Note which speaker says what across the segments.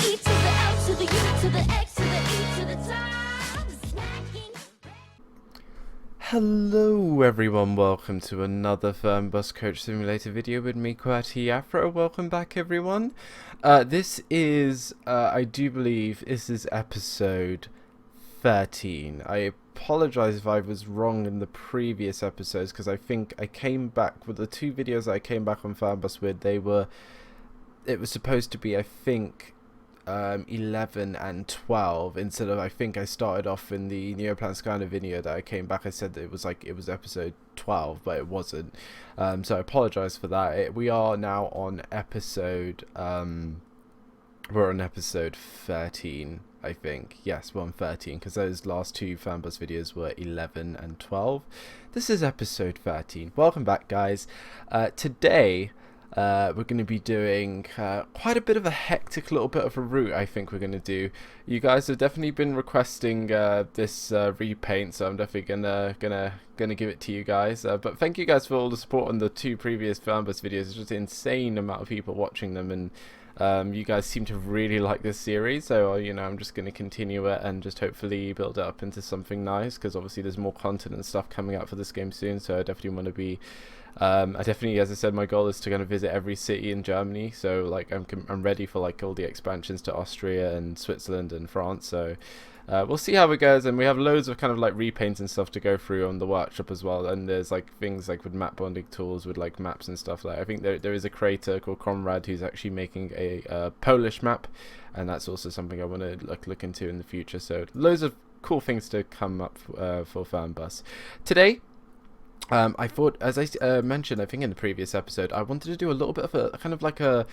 Speaker 1: E to the L to the U to the X to the E to the top. Smacking.
Speaker 2: Hello everyone, welcome to another Fernbus Coach Simulator video with me, Qwerty Afro. Welcome back everyone. This is, I do believe, this is episode 13. I apologise if I was wrong in the previous episodes, because I think I came back with the two videos I came back on Fernbus with, it was supposed to be, I think, 11 and 12 instead of, I think I started off in the Neoplan Skyliner video that I came back, I said that it was episode 12, but it wasn't. So I apologise for that. We are now on episode, we're on episode 13, I think. Yes, we're on 13, because those last two Fernbus videos were 11 and 12. This is episode 13. Welcome back, guys. Today, we're going to be doing quite a bit of a hectic little bit of a route. I think we're going to do. You guys have definitely been requesting this repaint, so I'm definitely gonna give it to you guys. But thank you guys for all the support on the two previous Fernbus videos. It's just an insane amount of people watching them, and you guys seem to really like this series. So you know, I'm just going to continue it and just hopefully build it up into something nice, because obviously there's more content and stuff coming out for this game soon. So I definitely want to be. I definitely, as I said, my goal is to kind of visit every city in Germany. So like I'm ready for like all the expansions to Austria and Switzerland and France. So we'll see how it goes, and we have loads of kind of like repaints and stuff to go through on the workshop as well. And there's like things like with map bonding tools with like maps and stuff. Like I think there is a creator called Conrad who's actually making a Polish map, and that's also something I want to look into in the future. So loads of cool things to come up for Fernbus today. I thought, as I mentioned, I think in the previous episode, I wanted to do a little bit of a kind of like a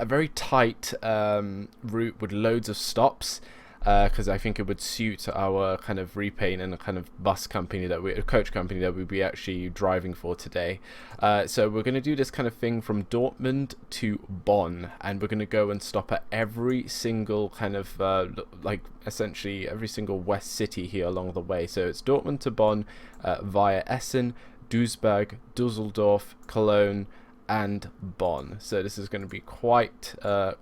Speaker 2: very tight route with loads of stops, because I think it would suit our kind of repaint and the kind of bus company coach company that we'd be actually driving for today. So we're going to do this kind of thing from Dortmund to Bonn, and we're going to go and stop at every single kind of like essentially every single west city here along the way. So it's Dortmund to Bonn via Essen, Duisburg, Düsseldorf, Cologne, and Bonn. So this is going to be quite the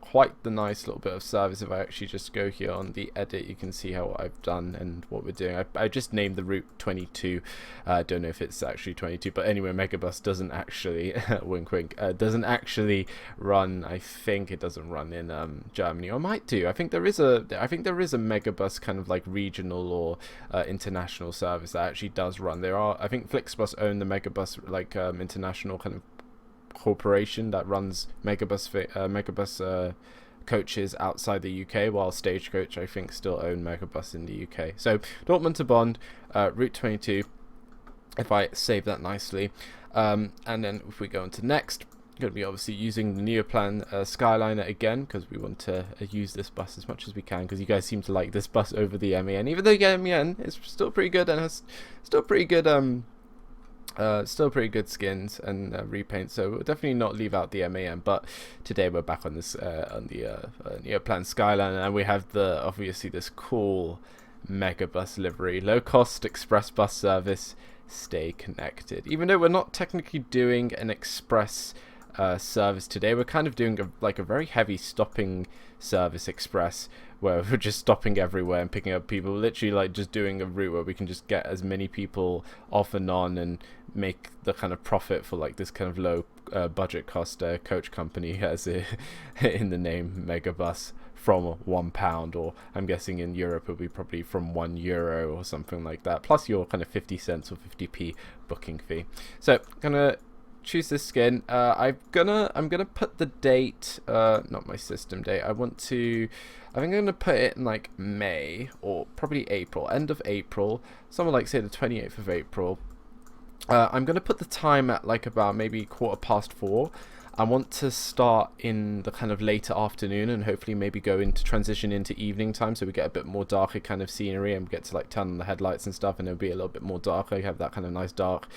Speaker 2: nice little bit of service. If I actually just go here on the edit, you can see how I've done and what we're doing. I just named the route 22. I don't know if it's actually 22, but anyway, MegaBus doesn't actually wink wink, doesn't actually run. I think it doesn't run in Germany, or might do. I think there is a MegaBus kind of like regional or international service that actually does run. There are, I think Flixbus own the MegaBus like international kind of corporation that runs MegaBus coaches outside the UK, while Stagecoach I think still own MegaBus in the UK. So Dortmund to Bonn, route 22, if I save that nicely, and then if we go into next, going to be obviously using the Neoplan Skyliner again, because we want to use this bus as much as we can, because you guys seem to like this bus over the MEN, even though the MEN is still pretty good and has still pretty good skins and repaint, so we'll definitely not leave out the MAN. But today we're back on this on the Neoplan Skyliner, and we have obviously this cool MegaBus livery, low cost express bus service, stay connected. Even though we're not technically doing an express service today, we're kind of doing a very heavy stopping service express, where we're just stopping everywhere and picking up people, literally like just doing a route where we can just get as many people off and on and make the kind of profit for like this kind of low budget cost coach company, as in the name MegaBus, from £1, or I'm guessing in Europe it'll be probably from €1 or something like that, plus your kind of 50 cents or 50p booking fee. So gonna choose this skin. I'm gonna put the date, not my system date. I think I'm gonna put it in like May or probably April, end of April, somewhere like say the 28th of April. I'm gonna put the time at like about maybe 4:15. I want to start in the kind of later afternoon, and hopefully maybe transition into evening time, so we get a bit more darker kind of scenery and get to like turn on the headlights and stuff, and it'll be a little bit more darker. You have that kind of nice dark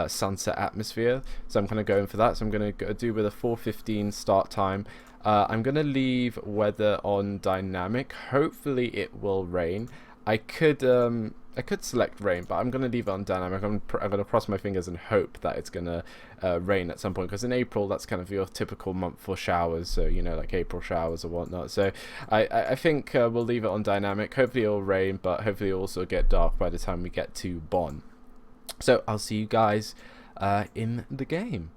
Speaker 2: sunset atmosphere. So I'm kind of going for that. So I'm going to do with a 4:15 start time. I'm going to leave weather on dynamic. Hopefully it will rain. I could I could select rain, but I'm going to leave it on dynamic. I'm going to cross my fingers and hope that it's going to rain at some point, because in April that's kind of your typical month for showers, so you know, like April showers or whatnot. So I think we'll leave it on dynamic. Hopefully it'll rain, but hopefully it'll also get dark by the time we get to Bonn. So I'll see you guys in the game.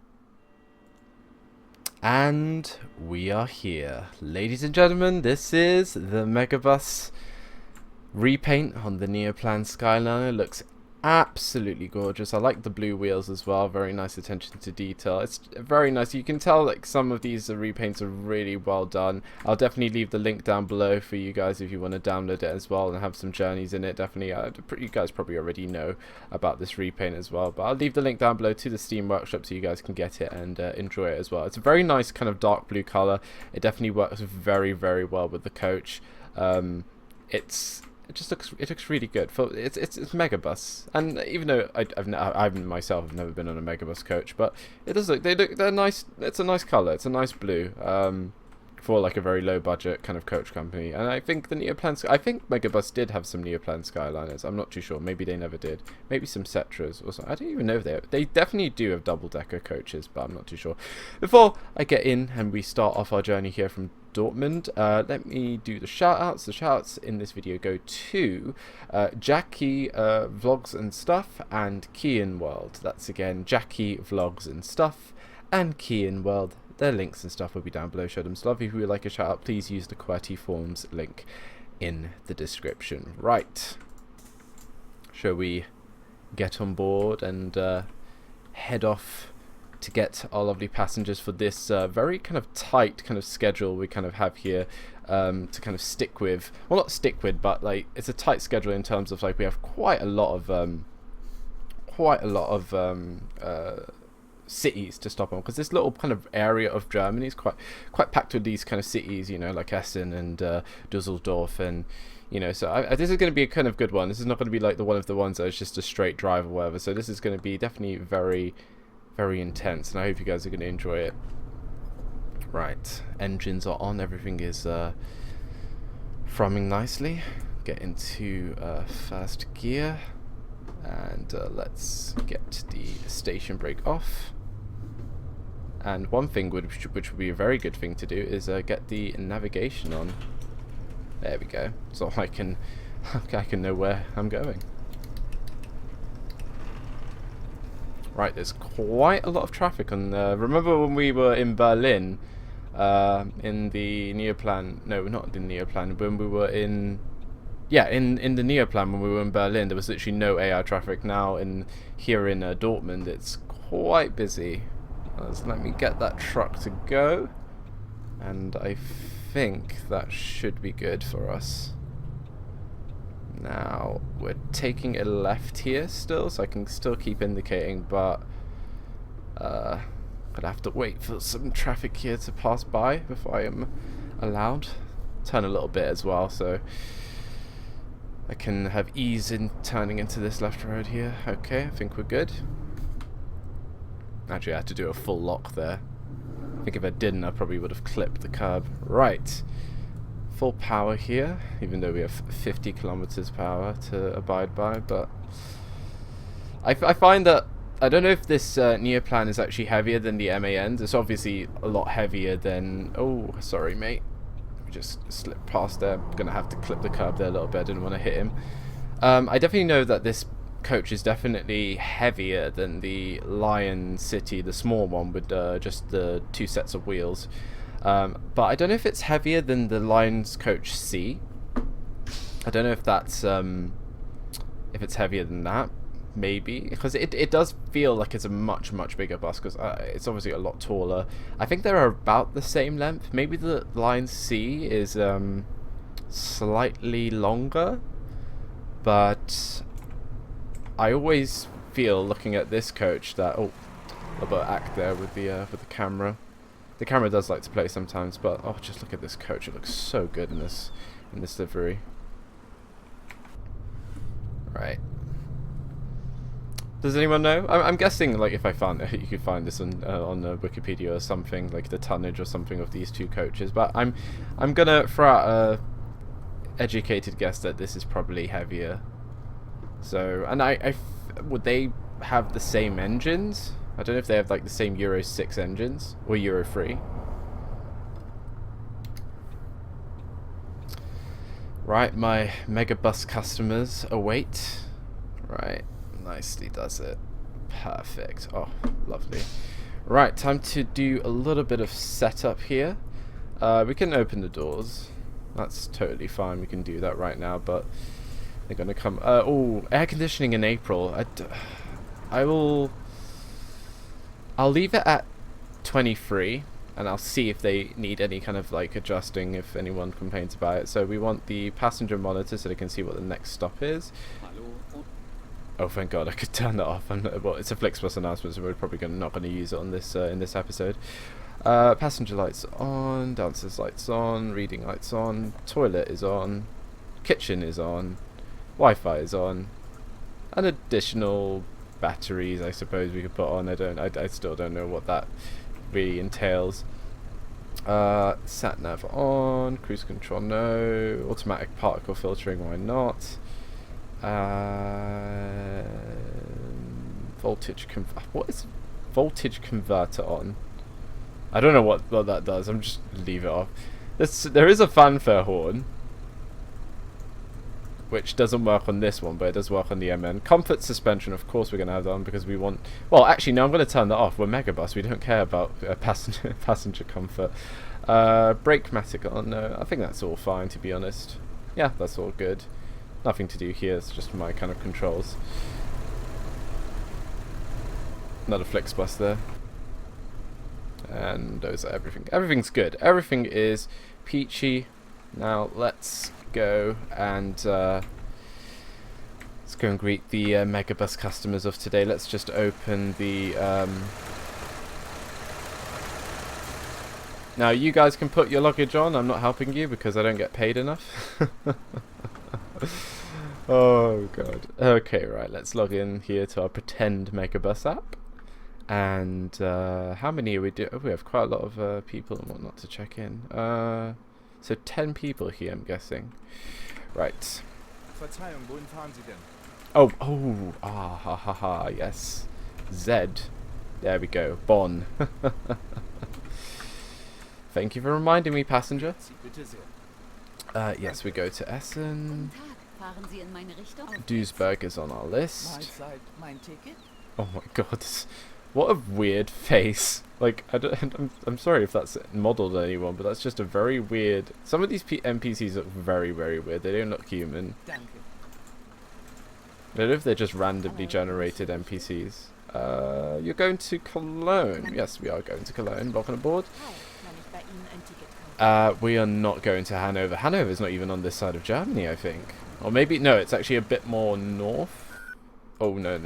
Speaker 2: And we are here, ladies and gentlemen. This is the MegaBus repaint on the Neoplan Skyliner. Looks absolutely gorgeous. I like the blue wheels as well. Very nice attention to detail. It's very nice. You can tell like some of these repaints are really well done. I'll definitely leave the link down below for you guys if you want to download it as well and have some journeys in it. Definitely, you guys probably already know about this repaint as well, but I'll leave the link down below to the Steam workshop so you guys can get it and enjoy it as well. It's a very nice kind of dark blue color. It definitely works very, very well with the coach. It looks really good. It's MegaBus, and even though I myself have never been on a MegaBus coach, but it does look they're nice. It's a nice color. It's a nice blue for like a very low budget kind of coach company. And I think the Neoplan, I think MegaBus did have some Neoplan Skyliners. I'm not too sure. Maybe they never did. Maybe some Cetras or something. I don't even know if they definitely do have double decker coaches, but I'm not too sure. Before I get in and we start off our journey here from Dortmund, let me do the shoutouts. The shoutouts in this video go to Jakey Vlogs and Stuff and KianWorld. That's again Jakey Vlogs and Stuff and KianWorld. Their links and stuff will be down below. Show them some love. If you would like a shout out, please use the QWERTEE forms link in the description. Right, shall we get on board and head off to get our lovely passengers for this very kind of tight kind of schedule we kind of have here to kind of stick with. Well, not stick with, but like it's a tight schedule in terms of like we have quite a lot of cities to stop on, because this little kind of area of Germany is quite packed with these kind of cities, you know, like Essen and Düsseldorf, and you know, so this is going to be a kind of good one. This is not going to be like one of the ones that is just a straight drive or whatever. So this is going to be definitely very, very intense, and I hope you guys are going to enjoy it. Right, engines are on, everything is thrumming nicely. Get into first gear, and let's get the station brake off. And one thing which would be a very good thing to do is get the navigation on. There we go, so I can know where I'm going. Right, there's quite a lot of traffic on. Remember when we were in Berlin, in the Neoplan? No, not in Neoplan. When we were in, yeah, in the Neoplan when we were in Berlin, there was literally no AI traffic. Now here in Dortmund, it's quite busy. So let me get that truck to go, and I think that should be good for us. Now we're taking a left here still, so I can still keep indicating, but gonna have to wait for some traffic here to pass by before I am allowed. Turn a little bit as well, so I can have ease in turning into this left road here. Okay, I think we're good. Actually, I had to do a full lock there. I think if I didn't, I probably would have clipped the curb. Right. Full power here, even though we have 50 kilometers per hour to abide by, but I find that, I don't know if this Neoplan is actually heavier than the MANs. It's obviously a lot heavier than, oh, sorry mate, just slipped past there. I'm gonna have to clip the curb there a little bit, I didn't want to hit him. I definitely know that this coach is definitely heavier than the Lion City, the small one with just the 2 sets of wheels. But I don't know if it's heavier than the Lions Coach C. I don't know if that's if it's heavier than that, maybe, because it does feel like it's a much bigger bus, because it's obviously a lot taller. I think they're about the same length. Maybe the Lions C is slightly longer, but I always feel, looking at this coach, that a little bit of act there with the camera. The camera does like to play sometimes, but oh, just look at this coach. It looks so good in this livery. Right. Does anyone know? I'm guessing, like, if I found it, you could find this on Wikipedia or something, like the tonnage or something of these two coaches. But I'm gonna throw out a educated guess that this is probably heavier. So, and would they have the same engines? I don't know if they have like the same Euro 6 engines or Euro 3. Right, my MegaBus customers await. Right, nicely does it. Perfect. Oh, lovely. Right, time to do a little bit of setup here. We can open the doors. That's totally fine. We can do that right now, but they're going to come... oh, air conditioning in April. I'll leave it at 23, and I'll see if they need any kind of like adjusting if anyone complains about it. So we want the passenger monitor so they can see what the next stop is. Oh, thank God, I could turn that off. Well, it's a Flixbus announcement, so we're probably not going to use it on this in this episode. Passenger lights on, downstairs lights on, reading lights on, toilet is on, kitchen is on, Wi-Fi is on, and additional batteries I suppose we could put on. I still don't know what that really entails. Sat nav on, cruise control no, automatic particle filtering, why not? What is voltage converter on? I don't know what that does. I'm just leave it off. There is a fanfare horn, which doesn't work on this one, but it does work on the MN. Comfort suspension, of course we're going to have that on because we want... Well, actually, no, I'm going to turn that off. We're MegaBus. We don't care about passenger comfort. Brake-matic on, no. I think that's all fine, to be honest. Yeah, that's all good. Nothing to do here. It's just my kind of controls. Another Flixbus there. And those are everything. Everything's good. Everything is peachy. Now, let's go and greet the MegaBus customers of today. Let's just open the now you guys can put your luggage on. I'm not helping you because I don't get paid enough. Oh God. Okay, right, let's log in here to our pretend MegaBus app. And how many are we doing? Oh, we have quite a lot of people and whatnot to check in. So 10 people here, I'm guessing. Right. Oh, yes. Z. There we go. Bonn. Thank you for reminding me, passenger. Yes, we go to Essen. Duisburg is on our list. Oh my God. What a weird face. Like, I'm sorry if that's modeled on anyone, but that's just a very weird... Some of these NPCs look very, very weird. They don't look human. I don't know if they're just randomly generated NPCs. You're going to Cologne. Yes, we are going to Cologne. Welcome aboard. We are not going to Hanover. Hanover's not even on this side of Germany, I think. Or maybe... No, it's actually a bit more north. Oh, no.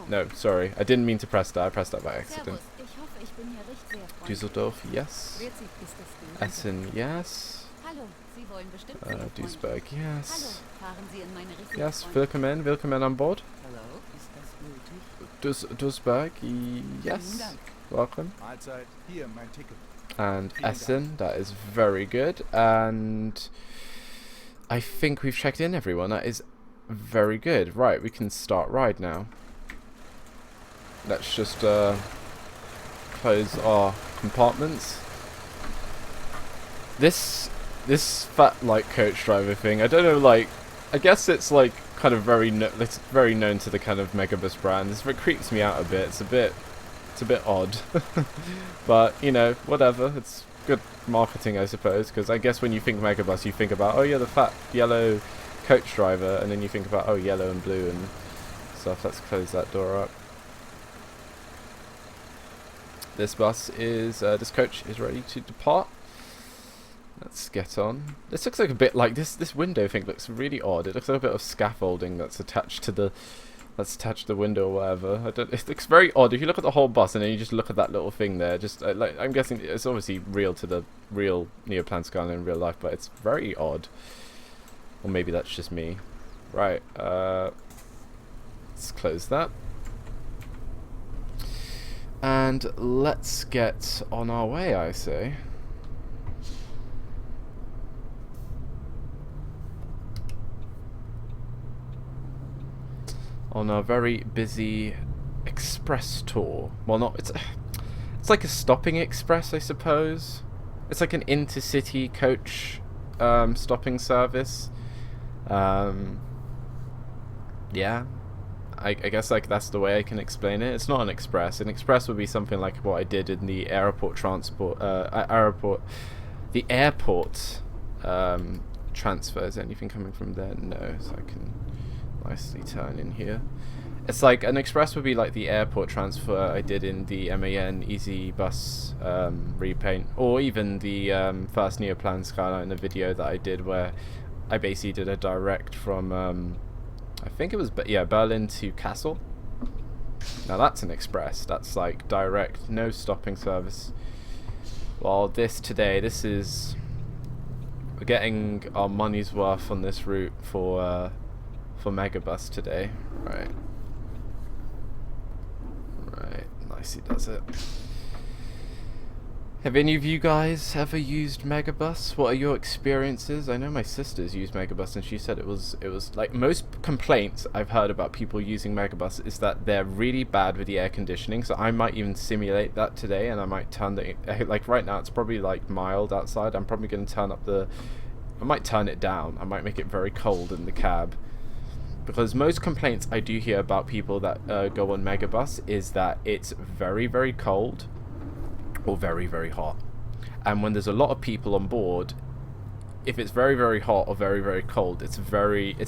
Speaker 2: No, sorry. I didn't mean to press that. I pressed that by accident. Düsseldorf, yes. Essen, yes. Duisburg, yes. Yes, willkommen an Bord. Duisburg, yes. Welcome. And Essen, that is very good. And I think we've checked in everyone. That is very good. Right, we can start ride now. Let's just close our compartments. This fat like coach driver thing, I don't know, like, I guess it's like kind of it's very known to the kind of MegaBus brand. It creeps me out a bit. It's a bit odd. But you know, whatever. It's good marketing, I suppose, because I guess when you think MegaBus, you think about, oh yeah, the fat yellow coach driver, and then you think about, oh, yellow and blue and stuff. Let's close that door up. This coach is ready to depart. Let's get on. This looks like a bit like this window thing looks really odd. It looks like a bit of scaffolding that's attached to the window or whatever. It looks very odd. If you look at the whole bus and then you just look at that little thing there, just like, I'm guessing it's obviously real to the real Neoplan Skyliner in real life, but it's very odd. Or maybe that's just me. Right. Let's close that. And let's get on our way, I say. on a very busy express tour. Well, not it's like a stopping express, I suppose. It's like an intercity coach stopping service. Yeah, I guess like that's the way I can explain it. It's not an express. An express would be something like what I did in the airport transfer. Is there anything coming from there? No, so I can nicely turn in here. It's like an express would be like the airport transfer I did in the MAN Easy Bus repaint, or even the first Neoplan Skyliner video that I did, where I basically did a direct from I think it was Berlin to Kassel. Now that's an express. That's like direct, no stopping service. While this is we're getting our money's worth on this route for MegaBus today. Right. Nicely does it. Have any of you guys ever used MegaBus? What are your experiences? I know my sister's used MegaBus, and she said it was like, most complaints I've heard about people using MegaBus is that they're really bad with the air conditioning. So I might even simulate that today, and I might turn the, like right now it's probably like mild outside. I'm probably going to turn up I might turn it down. I might make it very cold in the cab. Because most complaints I do hear about people that go on MegaBus is that it's very, very cold or very, very hot. And when there's a lot of people on board, if it's very, very hot or very, very cold, it's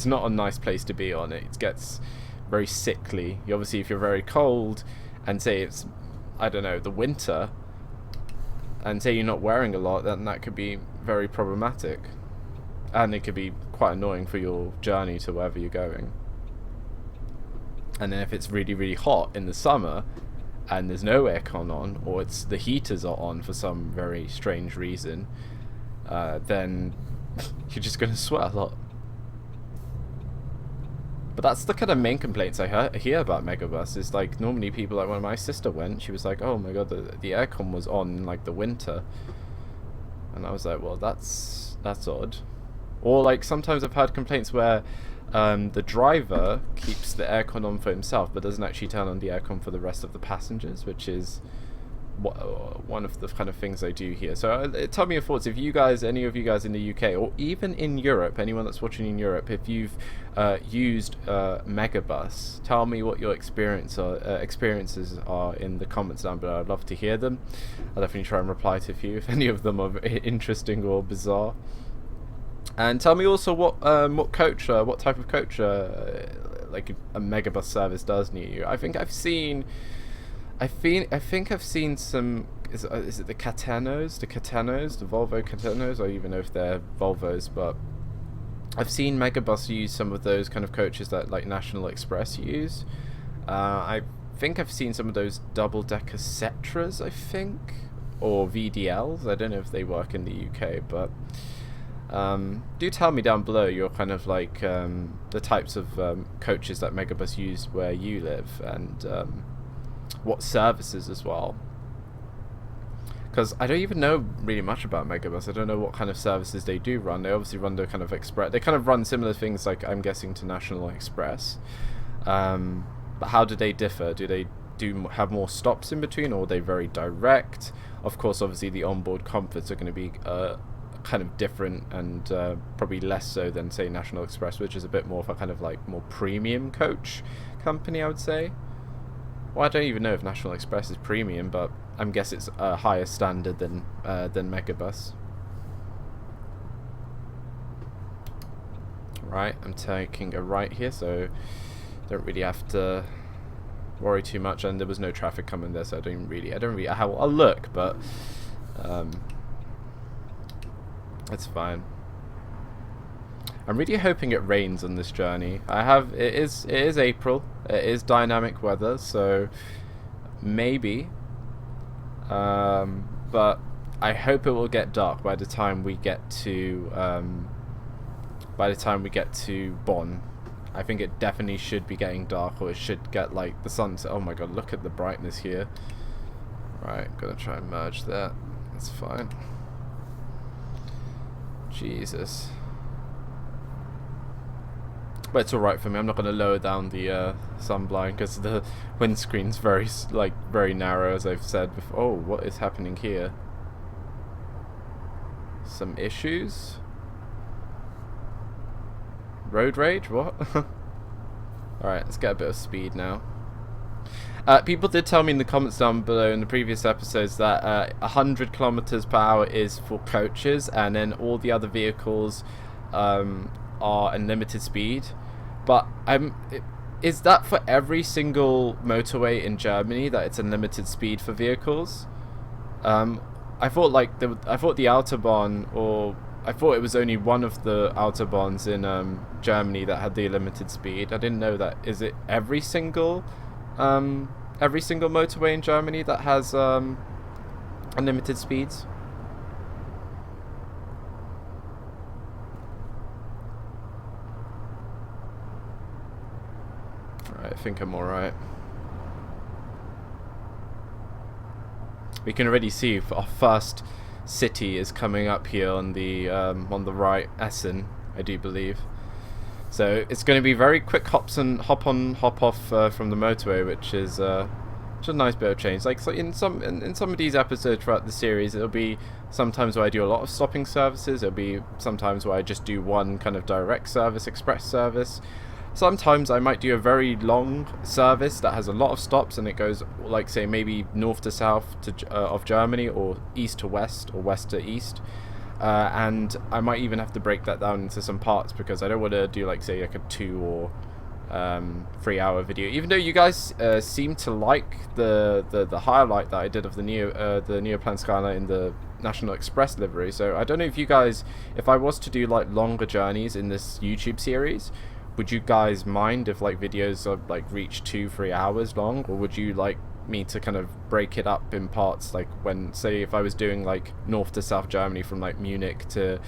Speaker 2: not a nice place to be on. It gets very sickly. Obviously, if you're very cold and say it's, I don't know, the winter, and say you're not wearing a lot, then that could be very problematic. And it could be quite annoying for your journey to wherever you're going. And then if it's really, really hot in the summer and there's no aircon on, or it's the heaters are on for some very strange reason, then you're just going to sweat a lot. But that's the kind of main complaints I hear about MegaBus. Is like, normally people, like when my sister went, she was like, oh my god, the aircon was on in like the winter. And I was like, well, that's odd. Or like sometimes I've heard complaints where the driver keeps the aircon on for himself but doesn't actually turn on the aircon for the rest of the passengers, which is one of the kind of things I do here. So tell me your thoughts. If you guys, any of you guys in the UK or even in Europe, anyone that's watching in Europe, if you've used MegaBus, tell me what your experiences are in the comments down below. I'd love to hear them. I'll definitely try and reply to a few if any of them are interesting or bizarre. And tell me also what type of coach like a MegaBus service does near you. I think I've seen some. Is it the Catenos, the Volvo Catenos? I don't even know if they're Volvos, but I've seen MegaBus use some of those kind of coaches that like National Express use. I think I've seen some of those double-decker Cetras, I think, or VDLs. I don't know if they work in the UK, but. Do tell me down below your kind of like the types of coaches that MegaBus use where you live, and what services as well. Because I don't even know really much about MegaBus. I don't know what kind of services they do run. They obviously run the kind of express. They kind of run similar things, like I'm guessing, to National Express. But how do they differ? Do they have more stops in between, or are they very direct? Of course, obviously the onboard comforts are going to be kind of different, and probably less so than say National Express, which is a bit more of a kind of like more premium coach company, I would say. Well, I don't even know if National Express is premium, but I'm guessing it's a higher standard than MegaBus. Right, I'm taking a right here, so don't really have to worry too much, and there was no traffic coming there, so I don't really I'll look, but it's fine. I'm really hoping it rains on this journey. It is April. It is dynamic weather, so maybe. But I hope it will get dark by the time we get to Bonn. I think it definitely should be getting dark, or it should get like the sunset. Oh my god, look at the brightness here. Right, gonna try and merge that. That's fine. Jesus. But it's alright for me. I'm not going to lower down the sunblind because the windscreen's very narrow, as I've said before. Oh, what is happening here? Some issues? Road rage? What? Alright, let's get a bit of speed now. People did tell me in the comments down below in the previous episodes that 100 kilometers per hour is for coaches, and then all the other vehicles are unlimited speed. But is that for every single motorway in Germany that it's unlimited speed for vehicles? I thought the Autobahn, or I thought it was only one of the Autobahns in Germany that had the unlimited speed. I didn't know that. Is it every single motorway in Germany that has unlimited speeds? Alright, I think I'm alright. We can already see our first city is coming up here on the right, Essen, I do believe. So it's going to be very quick hop on, hop off from the motorway, which is just a nice bit of change. Like, so in some of these episodes throughout the series, it'll be sometimes where I do a lot of stopping services. It'll be sometimes where I just do one kind of direct service, express service. Sometimes I might do a very long service that has a lot of stops, and it goes, like, say, maybe north to south of Germany, or east to west, or west to east. And I might even have to break that down into some parts, because I don't want to do, like, say, like a 2 or 3 hour video. Even though you guys seem to like the highlight that I did of the Neoplan Skyliner in the National Express livery. So I don't know if you guys, if I was to do like longer journeys in this YouTube series, would you guys mind if like videos are like reach 2-3 hours long, or would you like me to kind of break it up in parts, like when, say, if I was doing like north to south Germany from like Munich to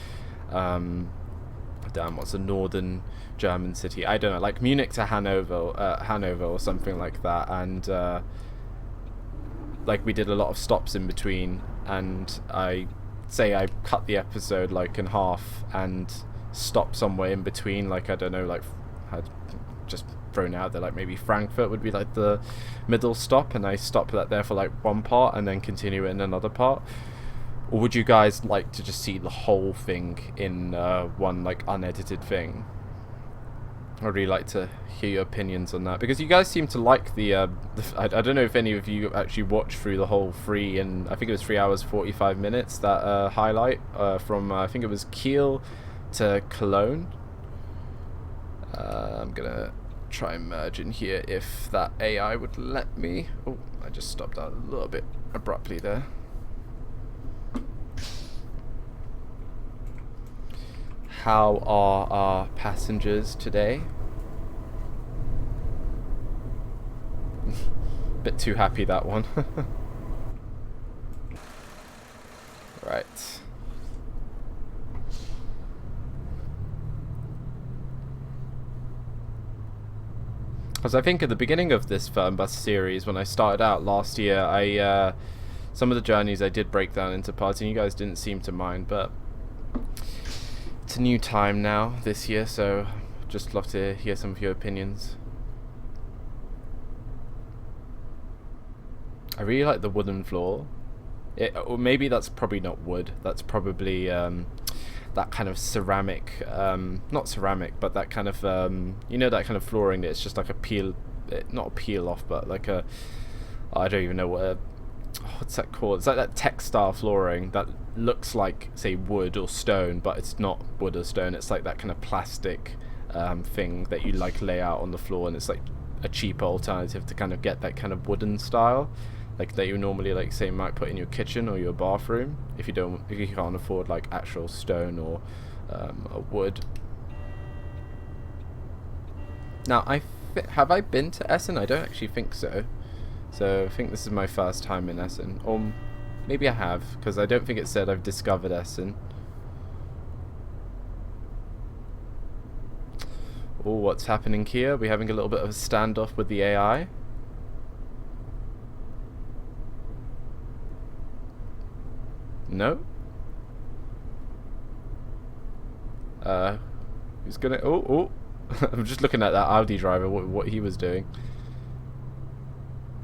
Speaker 2: what's a northern German city, I don't know, like Munich to Hanover or something like that, and like we did a lot of stops in between, and I cut the episode like in half and stop somewhere in between, like I don't know, like I'd just thrown out there, like maybe Frankfurt would be like the middle stop, and I stop that there for like one part and then continue in another part. Or would you guys like to just see the whole thing in one like unedited thing? I'd really like to hear your opinions on that, because you guys seem to like the I don't know if any of you actually watched through the whole 3 and I think it was 3 hours 45 minutes, that highlight from I think it was Kiel to Cologne. I'm gonna try and merge in here if that AI would let me. Oh, I just stopped out a little bit abruptly there. How are our passengers today? Bit too happy, that one. Right. Because I think at the beginning of this Fernbus series, when I started out last year, some of the journeys I did break down into parts, and you guys didn't seem to mind, but it's a new time now this year, so just love to hear some of your opinions. I really like the wooden floor. Or maybe that's probably not wood. That's probably that kind of ceramic, not ceramic, but that kind of you know, that kind of flooring that it's just like a peel, not a peel off, but like a, I don't even know what's that called? It's like that textile flooring that looks like, say, wood or stone, but it's not wood or stone. It's like that kind of plastic thing that you like lay out on the floor, and it's like a cheaper alternative to kind of get that kind of wooden style, like that you normally, like, say, might put in your kitchen or your bathroom if you can't afford like actual stone or wood. Now, have I been to Essen? I don't actually think so. So I think this is my first time in Essen, or maybe I have, because I don't think it said I've discovered Essen. Oh, what's happening here? We're having a little bit of a standoff with the AI. No? Who's gonna... Oh, I'm just looking at that Audi driver, what he was doing.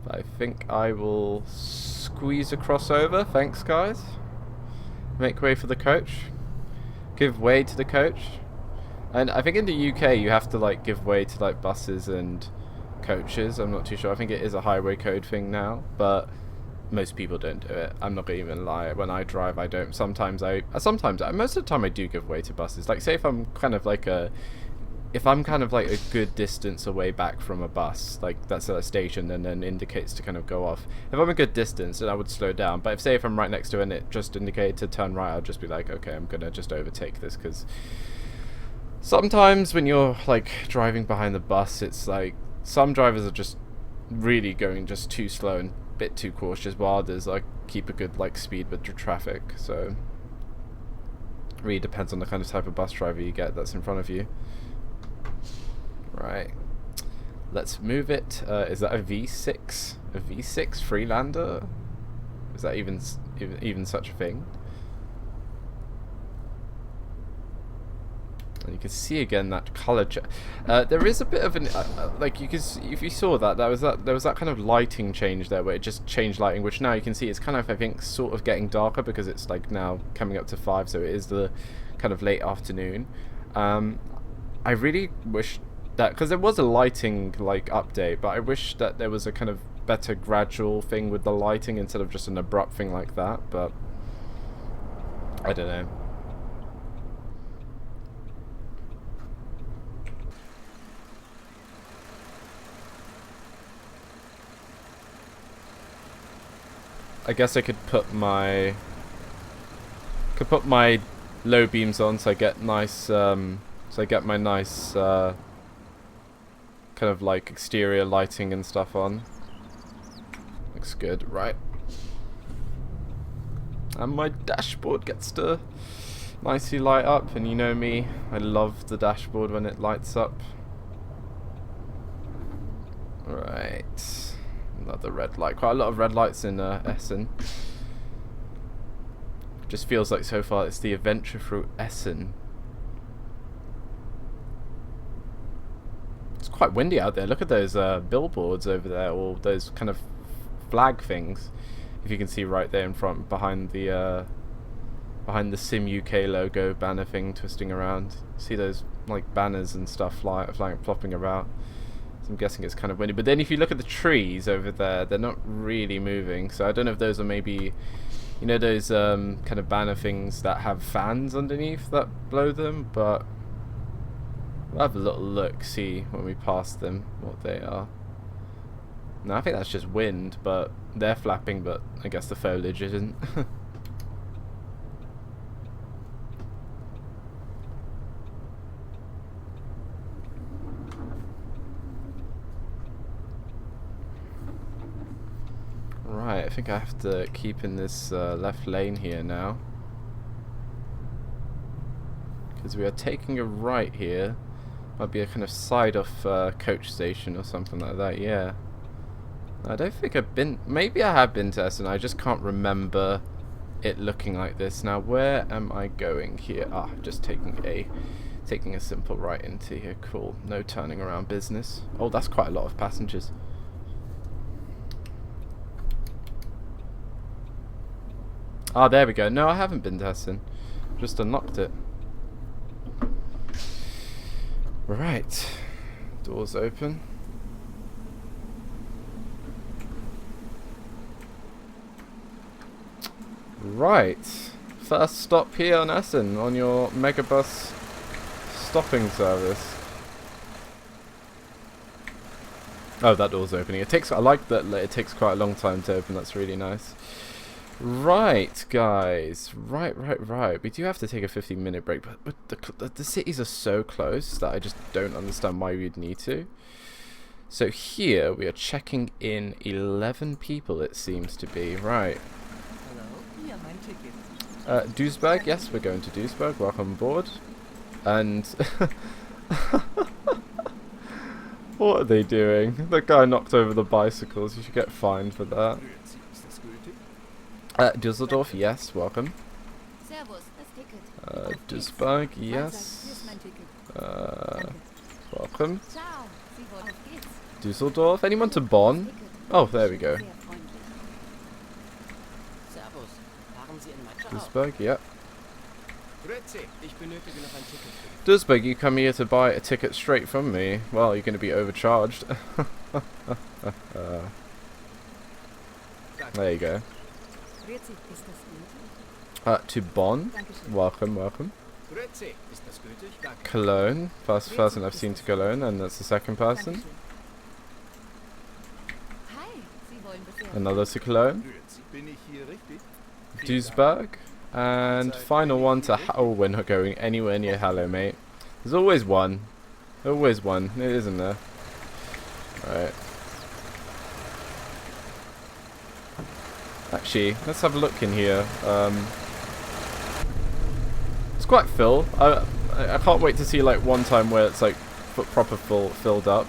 Speaker 2: I think I will squeeze across over. Thanks, guys. Make way for the coach. Give way to the coach. And I think in the UK you have to like give way to like buses and coaches. I'm not too sure. I think it is a highway code thing now, but most people don't do it. I'm not gonna even lie. When I drive, I don't. Sometimes most of the time I do give way to buses. Like say if I'm kind of like a good distance away back from a bus, like that's at a station and then indicates to kind of go off. If I'm a good distance, then I would slow down. But if I'm right next to it and it just indicated to turn right, I'll just be like, okay, I'm gonna just overtake this, because sometimes when you're like driving behind the bus, it's like some drivers are just really going just too slow and a bit too cautious, while others like keep a good like speed with the traffic. So it really depends on the kind of type of bus driver you get that's in front of you. Right, let's move it. Is that a V6? A V6 Freelander? Is that even such a thing? And you can see again that color there is a bit of an like you can if you saw that there was that kind of lighting change there where it just changed lighting, which now you can see it's kind of, I think, sort of getting darker because it's like now coming up to 5, so it is the kind of late afternoon. I really wish that, because there was a lighting like update, but I wish that there was a kind of better gradual thing with the lighting instead of just an abrupt thing like that. But I don't know. I guess I could put my low beams on so I get nice my nice kind of like exterior lighting and stuff on. Looks good, right? And my dashboard gets to nicely light up, and you know me, I love the dashboard when it lights up. Right, another red light. Quite a lot of red lights in Essen. Just feels like so far it's the adventure through Essen. It's quite windy out there. Look at those billboards over there, or those kind of flag things. If you can see right there in front, behind the Sim UK logo banner thing twisting around. See those like banners and stuff flying, flopping about. So I'm guessing it's kind of windy. But then if you look at the trees over there, they're not really moving. So I don't know if those are maybe, you know, those kind of banner things that have fans underneath that blow them. But we'll have a little look, see when we pass them what they are. No, I think that's just wind, but they're flapping, but I guess the foliage isn't. Right, I think I have to keep in this left lane here now, because we are taking a right here. Might be a kind of side-off coach station or something like that, yeah. I don't think I've been, maybe I have been to Essen, I just can't remember it looking like this. Now where am I going here? Ah, just taking a simple right into here, cool. No turning around business. Oh, that's quite a lot of passengers. Ah, there we go. No, I haven't been to Essen, just unlocked it. Right, doors open. Right, first stop here on Essen on your MegaBus stopping service. Oh, that door's opening. It takes, I like that it takes quite a long time to open. That's really nice. Right, guys. Right. We do have to take a 15-minute break, but the cities are so close that I just don't understand why we'd need to. So here we are checking in 11 people, it seems to be. Right. Duisburg, yes, we're going to Duisburg. Welcome aboard. And what are they doing? The guy knocked over the bicycles. You should get fined for that. Düsseldorf, yes, welcome. Welcome.
Speaker 1: Ciao. Sie wollen. Auf geht's.
Speaker 2: Düsseldorf. Anyone to Bonn? Oh, there we go.
Speaker 1: Sehr freundlich.
Speaker 3: Servus. Fahren Sie in mein
Speaker 2: Duisburg, yep.
Speaker 3: Grüezi. Ich benötige noch ein Ticket für die
Speaker 2: Duisburg, you come here to buy a ticket straight from me. Well, you're going to be overcharged. There you go.
Speaker 1: Grüezi. Ist das gültig?
Speaker 2: To Bonn.
Speaker 1: Dankeschön.
Speaker 2: Welcome, welcome.
Speaker 3: Grüezi. Ist das gültig? Danke.
Speaker 2: Cologne. First person I've seen to Cologne, and that's the second person.
Speaker 1: Dankeschön. Hi. Sie wollen bisher.
Speaker 2: Another to Cologne.
Speaker 4: Grüezi, bin ich hier richtig?
Speaker 2: Duisburg. And final one to... Oh, we're not going anywhere near Hello, mate. There's always one. Always one, isn't there? Alright. Actually, let's have a look in here. It's quite full. I can't wait to see like one time where it's like proper filled up.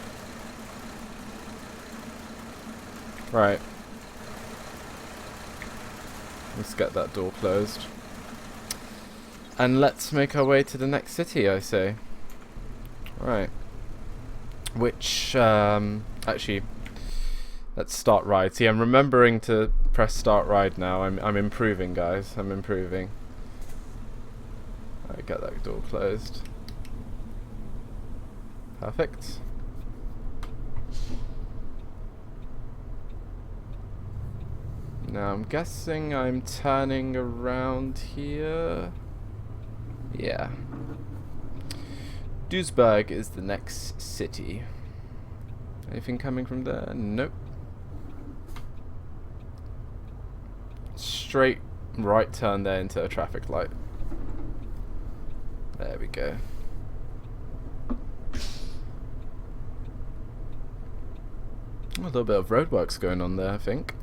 Speaker 2: Right. Let's get that door closed. And let's make our way to the next city, I say. Right. Which, actually, let's start ride. See, I'm remembering to press start ride now. I'm improving, guys. I'm improving. Alright, get that door closed. Perfect. Now I'm guessing I'm turning around here. Yeah. Duisburg is the next city. Anything coming from there? Nope. Straight right turn there into a traffic light. There we go. A little bit of roadworks going on there, I think.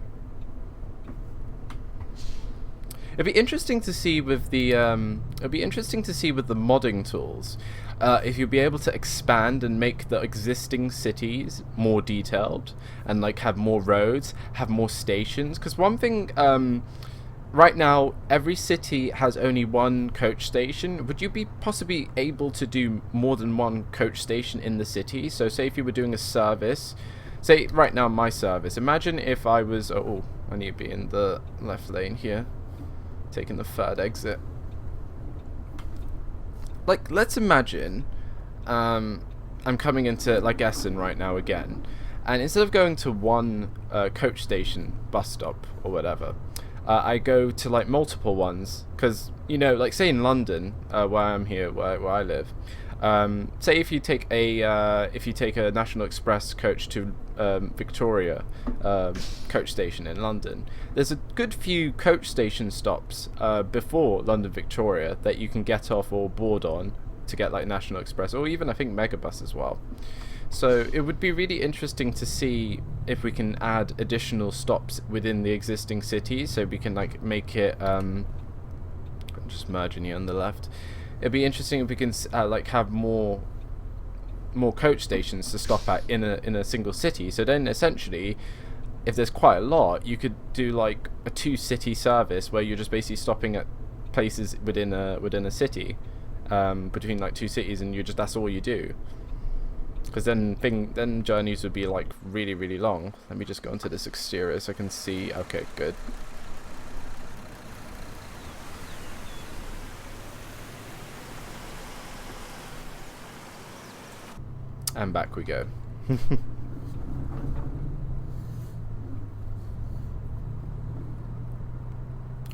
Speaker 2: It'd be interesting to see with the modding tools, if you'll be able to expand and make the existing cities more detailed and like have more roads, have more stations. Because one thing, right now every city has only one coach station. Would you be possibly able to do more than one coach station in the city? So say if you were doing a service, say right now my service. Imagine if I was, oh, I need to be in the left lane here. Taking the third exit. Like, let's imagine I'm coming into like Essen right now again, and instead of going to one coach station bus stop or whatever, I go to like multiple ones, because you know, like say in London, where I'm here, where I live, say if you take a National Express coach to Victoria coach station in London, there's a good few coach station stops before London Victoria that you can get off or board on to get like National Express, or even I think MegaBus as well. So it would be really interesting to see if we can add additional stops within the existing cities, so we can like make it I'm just merging here on the left. It'd be interesting if we can like have more coach stations to stop at in a single city. So then essentially, if there's quite a lot, you could do like a 2-city service where you're just basically stopping at places within a city, between like 2 cities, and that's all you do. Because then journeys would be like really long. Let me just go into this exterior so I can see. Okay, good. And back we go.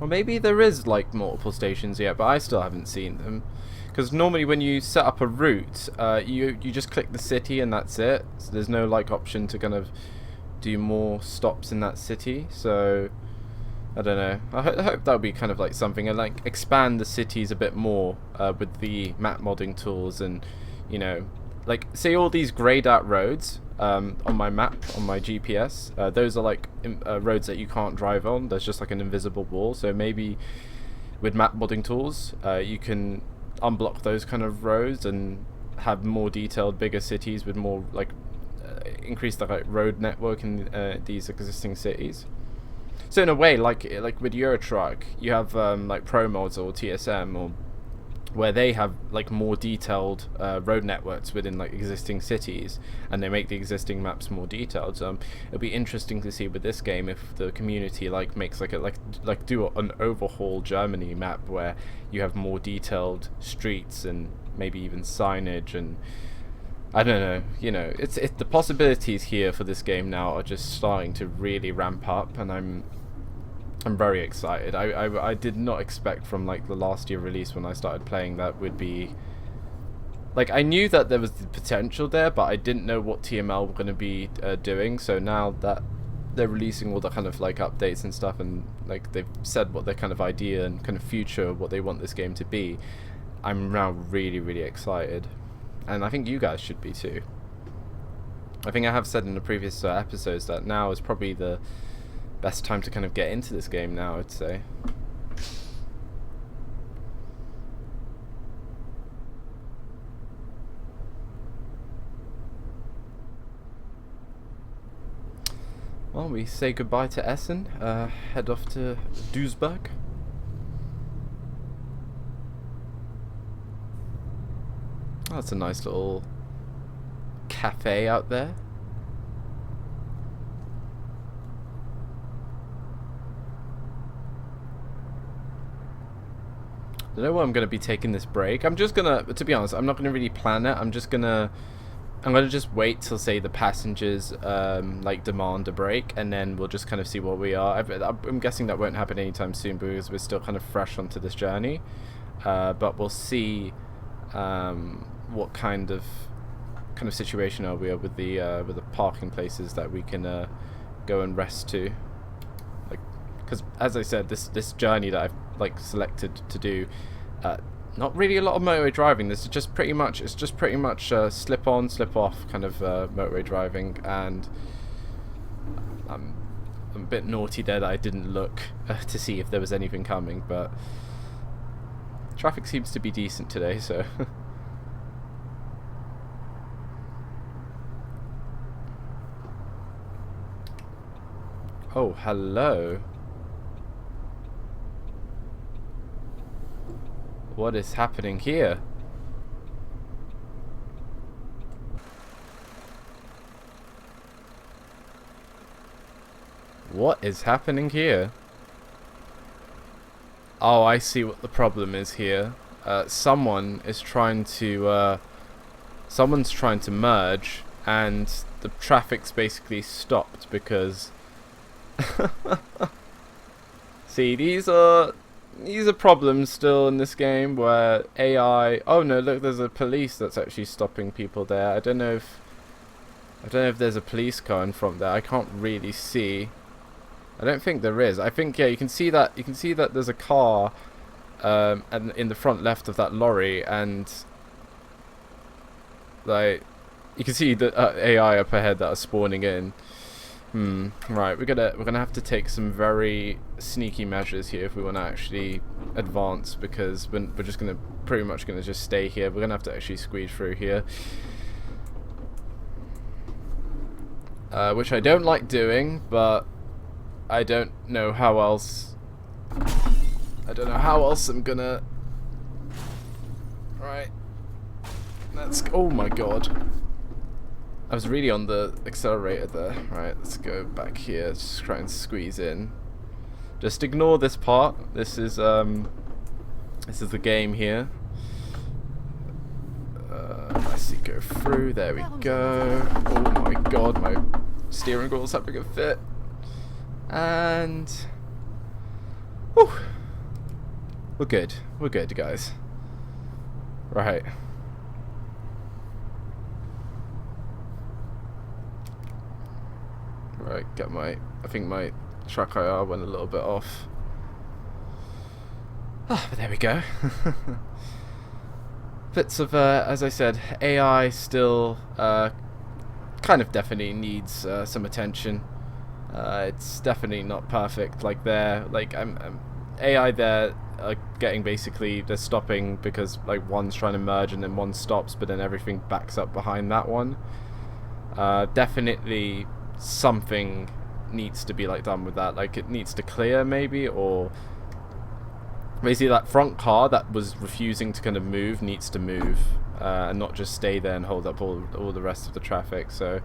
Speaker 2: Or maybe there is like multiple stations yet, but I still haven't seen them. Because normally when you set up a route, you just click the city and that's it. So there's no like option to kind of do more stops in that city. So I don't know. I hope that would be kind of like something, and like expand the cities a bit more with the map modding tools, and you know, like say all these grayed out roads on my map, on my GPS, those are like roads that you can't drive on. There's just like an invisible wall. So maybe with map modding tools, you can unblock those kind of roads and have more detailed, bigger cities with more like increase the like road network in these existing cities. So in a way, like with Eurotruck, you have like Pro mods or TSM or where they have like more detailed road networks within like existing cities, and they make the existing maps more detailed. So it'll be interesting to see with this game if the community like makes like a like do an overhaul Germany map where you have more detailed streets and maybe even signage. And I don't know, you know, it's the possibilities here for this game now are just starting to really ramp up, and I'm very excited. I did not expect from like the last year release when I started playing that would be like, I knew that there was the potential there, but I didn't know what TML were going to be doing. So now that they're releasing all the kind of like updates and stuff, and like they've said what their kind of idea and kind of future, what they want this game to be, I'm now really excited, and I think you guys should be too. I think I have said in the previous episodes that now is probably the best time to kind of get into this game now, I'd say. Well, we say goodbye to Essen, head off to Duisburg. Oh, that's a nice little cafe out there. I don't know where I'm going to be taking this break. I'm just going to be honest, I'm not going to really plan it. I'm going to just wait till, say, the passengers like demand a break, and then we'll just kind of see what we are. I'm guessing that won't happen anytime soon because we're still kind of fresh onto this journey. But we'll see what kind of situation are we with the parking places that we can go and rest to. Like, because as I said, this journey that I've like selected to do, not really a lot of motorway driving. This is just pretty much slip on, slip off kind of motorway driving, and I'm a bit naughty there that I didn't look to see if there was anything coming, but traffic seems to be decent today, so. Oh, hello. What is happening here? What is happening here? Oh, I see what the problem is here. Someone's trying to merge, and the traffic's basically stopped because see, these are problems still in this game where AI. Oh no, look, there's a police that's actually stopping people there. I don't know if there's a police car in front there. I can't really see. I don't think there is. I think, yeah, you can see that there's a car and in the front left of that lorry, and like you can see the AI up ahead that are spawning in. Right, we're gonna have to take some very sneaky measures here if we want to actually advance, because we're just pretty much gonna just stay here. We're gonna have to actually squeeze through here, which I don't like doing, but I don't know how else. I don't know how else I'm gonna. Right, let's. Oh my god. I was really on the accelerator there. Right, let's go back here. Just try and squeeze in. Just ignore this part. This is the game here. Let's see, go through. There we go. Oh my god, my steering wheel's having a fit. And whew, we're good. We're good, guys. Right. Right, I think my track IR went a little bit off. Ah, but there we go. Bits of, as I said, AI still kind of definitely needs some attention. It's definitely not perfect. Like AI there are getting basically, they're stopping because like one's trying to merge and then one stops, but then everything backs up behind that one. Definitely something needs to be like done with that. Like it needs to clear maybe, or basically that front car that was refusing to kind of move needs to move, and not just stay there and hold up all the rest of the traffic. So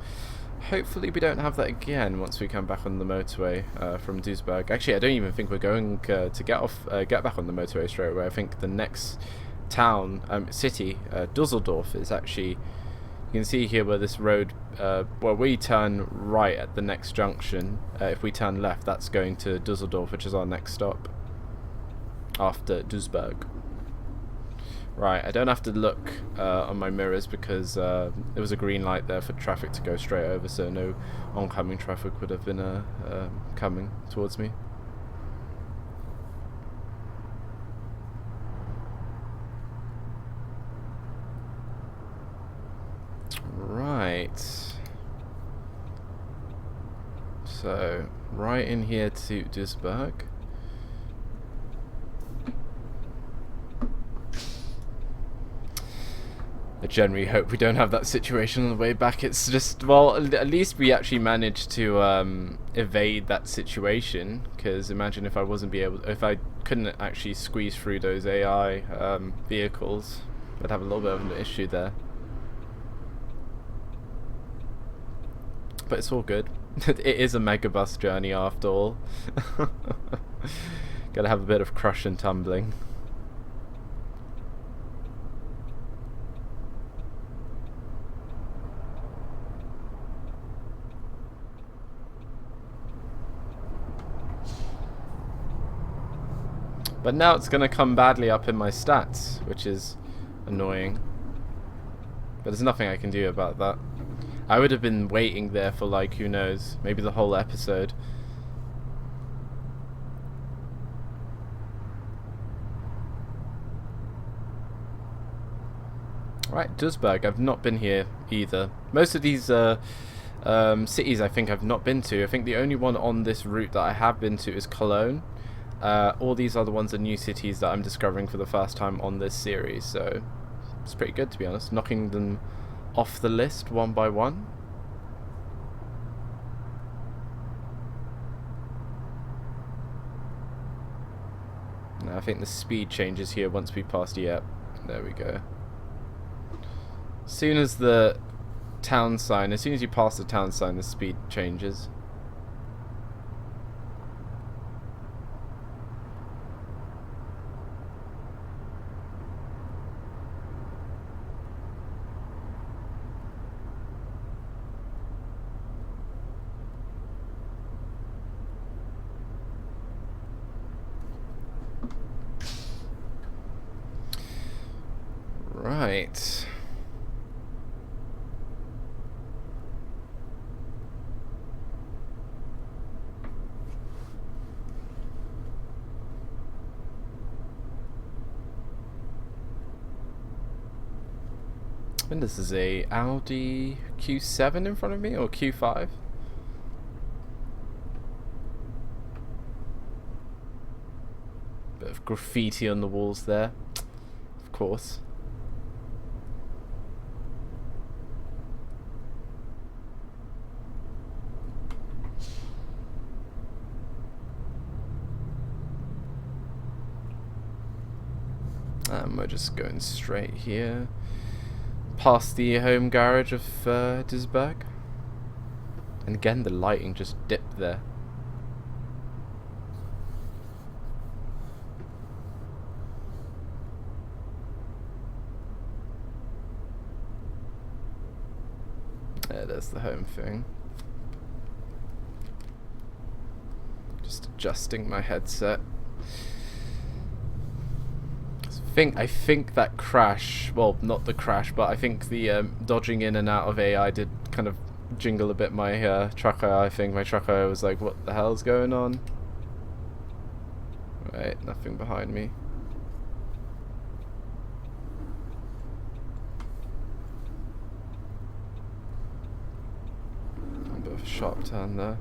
Speaker 2: hopefully we don't have that again once we come back on the motorway from Duisburg. Actually, I don't even think we're going to get back on the motorway straight away. I think the next town, city, Dusseldorf, is actually, you can see here where this road, where we turn right at the next junction. If we turn left, that's going to Dusseldorf, which is our next stop after Duisburg. Right, I don't have to look on my mirrors because there was a green light there for traffic to go straight over, so no oncoming traffic would have been coming towards me. Right. So, right in here to Duisburg. I generally hope we don't have that situation on the way back. It's just, well, at least we actually managed to evade that situation. Because imagine if I couldn't actually squeeze through those AI vehicles, I'd have a little bit of an issue there. But it's all good. It is a MegaBus journey after all. Gotta have a bit of crush and tumbling. But now it's going to come badly up in my stats, which is annoying. But there's nothing I can do about that. I would have been waiting there for, like, who knows, maybe the whole episode. Right, Duisburg. I've not been here either. Most of these cities I think I've not been to. I think the only one on this route that I have been to is Cologne. All these other ones are new cities that I'm discovering for the first time on this series, so it's pretty good, to be honest, knocking them off the list one by one. Now I think the speed changes here once we pass. Yep, there we go. As soon as you pass the town sign, the speed changes. Right. And this is a Audi Q7 in front of me, or Q5. Bit of graffiti on the walls there, of course. And we're just going straight here, past the home garage of Duisburg. And again, the lighting just dipped there. There's the home thing. Just adjusting my headset. I think that crash, well, not the crash, but I think the dodging in and out of AI did kind of jingle a bit my truck eye. I think my truck eye was like, what the hell's going on? Right, nothing behind me. A bit of a sharp turn there.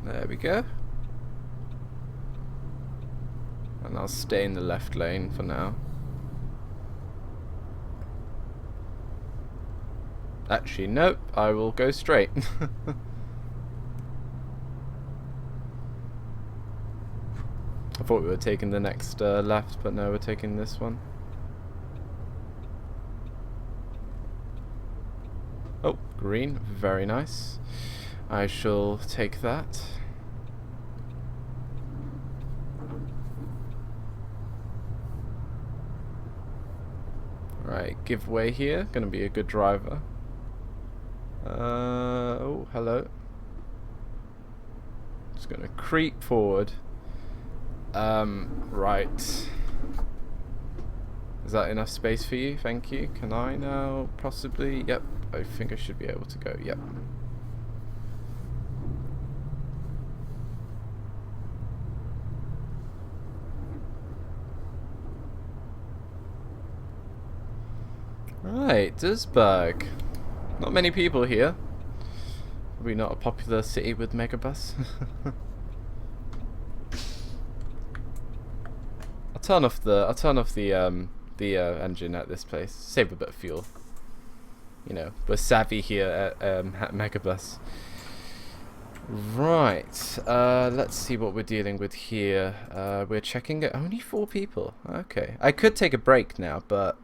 Speaker 2: There we go. And I'll stay in the left lane for now. Actually, nope. I will go straight. I thought we were taking the next left, but no, we're taking this one. Oh, green. Very nice. I shall take that. Right, give way here. Gonna be a good driver. Oh, hello. Just gonna creep forward. Right. Is that enough space for you? Thank you. Can I now possibly? Yep. I think I should be able to go. Yep. Right, Duisburg. Not many people here. Probably not a popular city with MegaBus. I'll turn off the engine at this place. Save a bit of fuel. You know, we're savvy here at MegaBus. Right. Let's see what we're dealing with here. We're checking it. Only 4 people. Okay. I could take a break now, but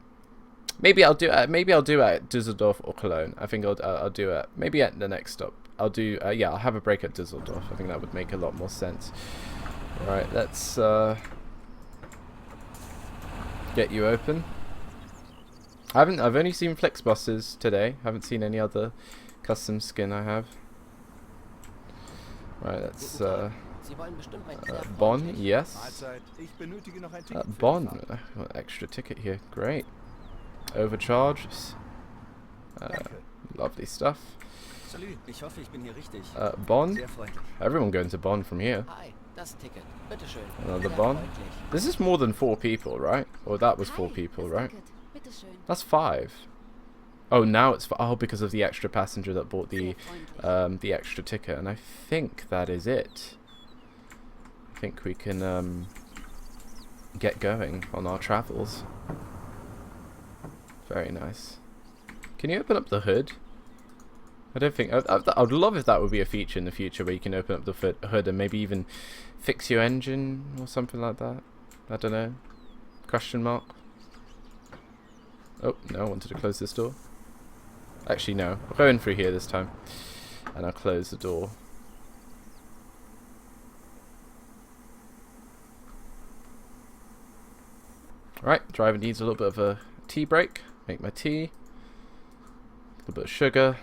Speaker 2: maybe I'll do it. Maybe I'll do it at Düsseldorf or Cologne. I think I'll do it. Maybe at the next stop. I'll do. Yeah, I'll have a break at Düsseldorf. I think that would make a lot more sense. Right. Let's get you open. I've only seen Flex buses today. Haven't seen any other custom skin I have. Right, that's Bonn, yes. Bonn, extra ticket here, great. Overcharge, lovely stuff. Bonn, everyone going to Bonn from here. Another Bonn. This is more than 4 people, right? Or that was 4 people, right? That's 5. Oh, now it's because of the extra passenger that bought the extra ticket, and I think that is it. I think we can get going on our travels. Very nice. Can you open up the hood? I don't think I'd love if that would be a feature in the future where you can open up the hood and maybe even fix your engine or something like that. I don't know. Question mark. Oh no, I wanted to close this door. Actually, no. I'll go in through here this time. And I'll close the door. Alright, driver needs a little bit of a tea break. Make my tea. A little bit of sugar.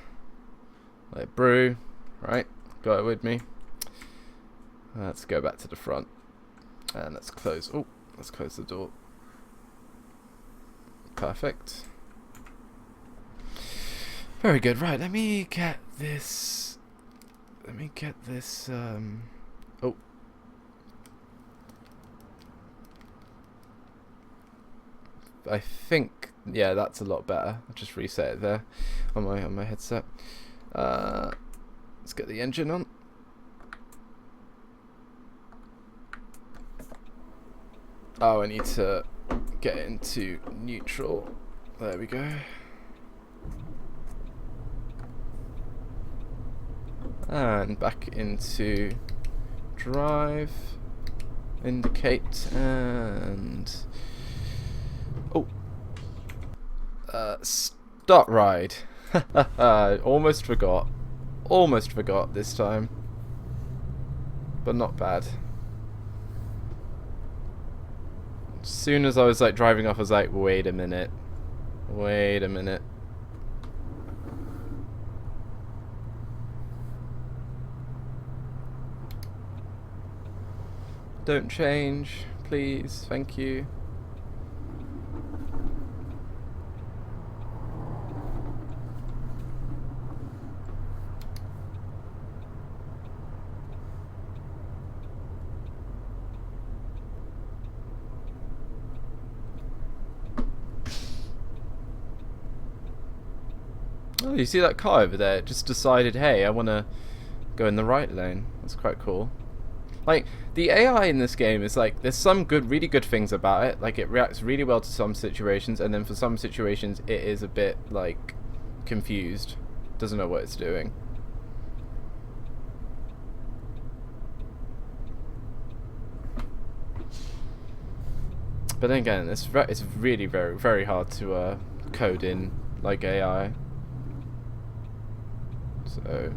Speaker 2: Let it brew. Right, got it with me. Let's go back to the front. And let's close. Oh, let's close the door. Perfect. Very good. Right, let me get this. Oh. I think, yeah, that's a lot better. I'll just reset it there on my headset. Let's get the engine on. Oh, I need to get into neutral. There we go. And back into drive, indicate, and start ride. Almost forgot this time, but not bad. As soon as I was like driving off, I was like, wait a minute. Don't change, please. Thank you. Oh, you see that car over there? It just decided, hey, I want to go in the right lane. That's quite cool. Like, the AI in this game is like, there's some really good things about it. Like, it reacts really well to some situations, and then for some situations, it is a bit, like, confused, doesn't know what it's doing. But then again, it's really very hard to code in like AI. So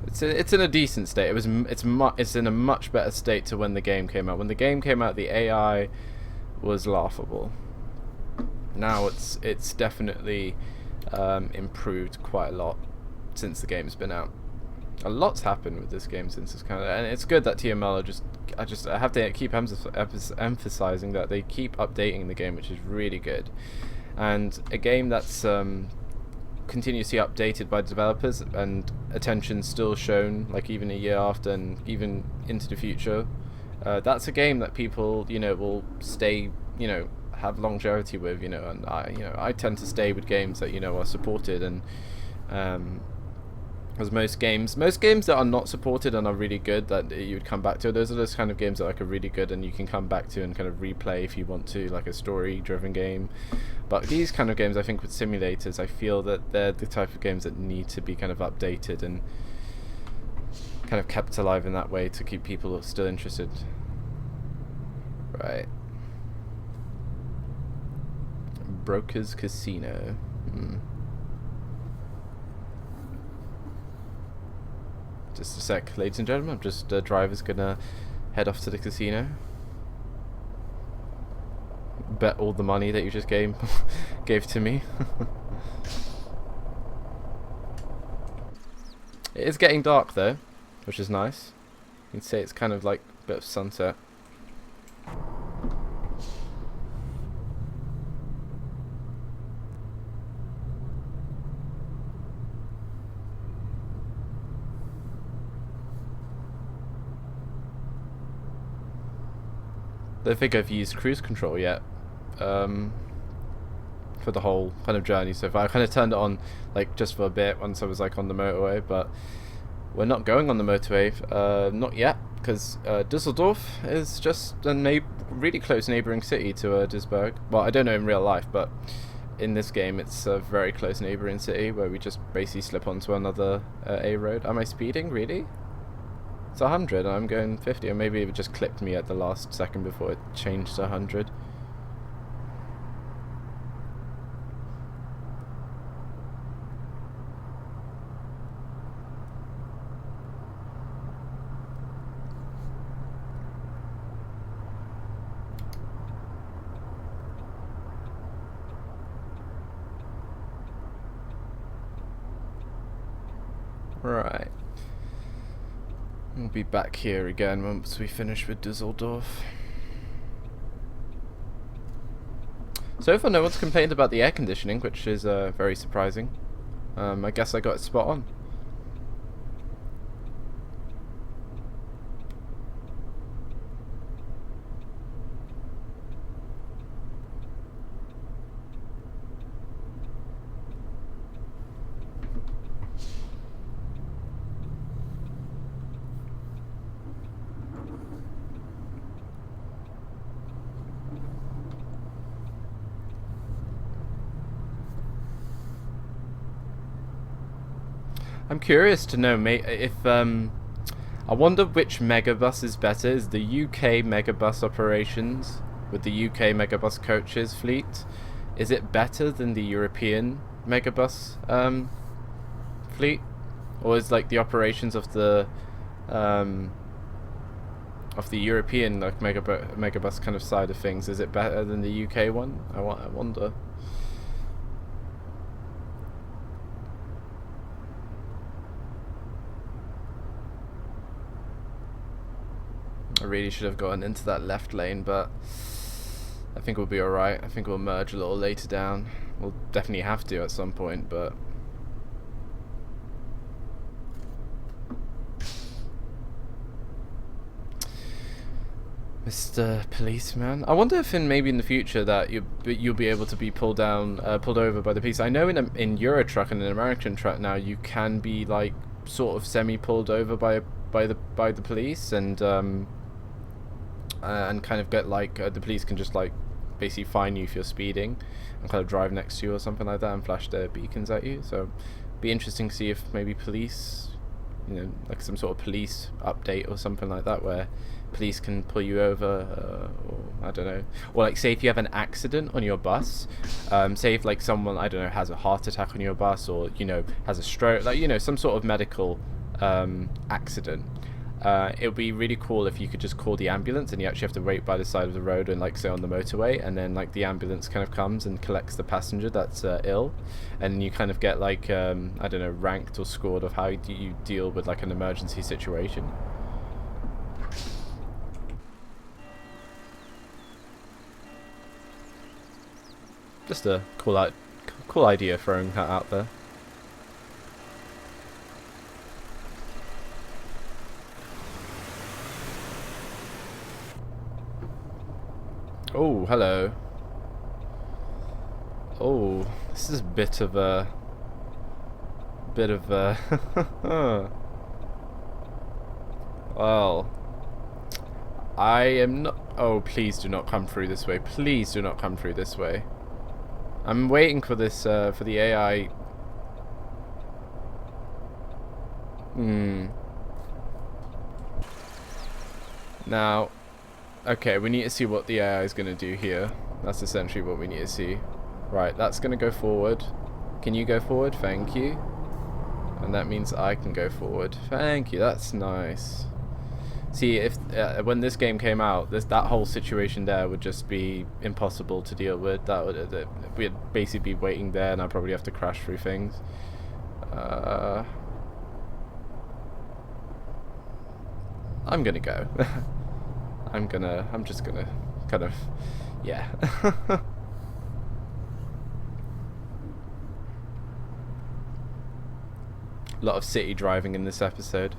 Speaker 2: it's in a decent state. It's in a much better state to when the game came out. When the game came out, the AI was laughable. Now it's definitely improved quite a lot since the game's been out. A lot's happened with this game since it's and it's good that TML I have to keep emphasizing that they keep updating the game, which is really good. And a game that's continuously updated by developers and attention still shown, like even a year after and even into the future, that's a game that people, will stay, have longevity with, and I tend to stay with games that, are supported. And because most games that are not supported and are really good that you would come back to, those are those kind of games that are really good and you can come back to and kind of replay if you want to, like a story driven game. But these kind of games, I think with simulators, I feel that they're the type of games that need to be kind of updated and kind of kept alive in that way to keep people still interested. Right. Broker's Casino. Just a sec, ladies and gentlemen. I'm just driver's gonna head off to the casino. Bet all the money that you just gave to me. It is getting dark though, which is nice. You can say it's kind of like a bit of sunset. I don't think I've used cruise control yet for the whole kind of journey so far. I kind of turned it on like just for a bit once I was like on the motorway, but we're not going on the motorway not yet, because Düsseldorf is just a really close neighbouring city to Duisburg. Well, I don't know in real life, but in this game it's a very close neighbouring city where we just basically slip onto another A road. Am I speeding, really? It's 100 and I'm going 50, or maybe it just clipped me at the last second before it changed to 100. Right. We'll be back here again once we finish with Düsseldorf. So far no one's complained about the air conditioning, which is very surprising. I guess I got it spot on. I'm curious to know if I wonder which MegaBus is better. Is the UK MegaBus operations with the UK MegaBus coaches fleet, is it better than the European MegaBus fleet, or is like the operations of the European like MegaBus kind of side of things, is it better than the UK one? I wonder. I really should have gotten into that left lane, but I think we'll be alright. I think we'll merge a little later down. We'll definitely have to at some point, but Mr. Policeman. I wonder if maybe in the future that you'll be able to be pulled over by the police. I know in Euro Truck and in American Truck now you can be like sort of semi pulled over by the police, and kind of get like the police can just like basically fine you if you're speeding and kind of drive next to you or something like that and flash their beacons at you. So be interesting to see if maybe police, you know, like some sort of police update or something like that where police can pull you over, or I don't know, or like say if you have an accident on your bus, say if like someone, I don't know, has a heart attack on your bus, or you know, has a stroke, like, you know, some sort of medical accident. It would be really cool if you could just call the ambulance and you actually have to wait by the side of the road and like say on the motorway, and then like the ambulance kind of comes and collects the passenger that's ill, and you kind of get like I don't know, ranked or scored of how you deal with like an emergency situation. Just a cool idea throwing that out there. Oh, hello. Oh, this is a bit of a well, I am not. Oh, please do not come through this way. Please do not come through this way. I'm waiting for this for the AI. Now, okay, we need to see what the AI is going to do here. That's essentially what we need to see. Right, that's going to go forward. Can you go forward? Thank you. And that means I can go forward. Thank you, that's nice. See, if when this game came out, that whole situation there would just be impossible to deal with. We'd basically be waiting there, and I'd probably have to crash through things. I'm gonna go. I'm just gonna kind of, yeah. A lot of city driving in this episode.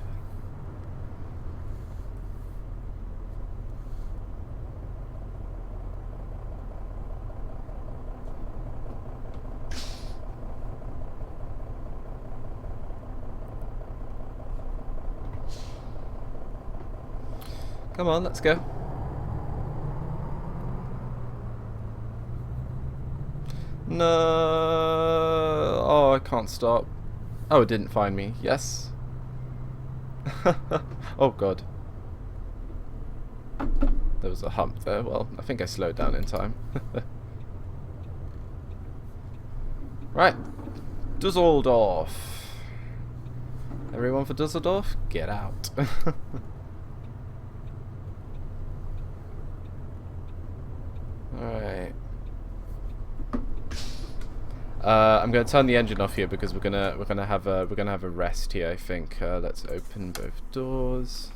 Speaker 2: Come on, let's go. No. Oh, I can't stop. Oh, it didn't find me. Yes. Oh, God. There was a hump there. Well, I think I slowed down in time. Right. Dusseldorf. Everyone for Dusseldorf? Get out. Alright. I'm gonna turn the engine off here because we're gonna have a rest here, I think. Let's open both doors.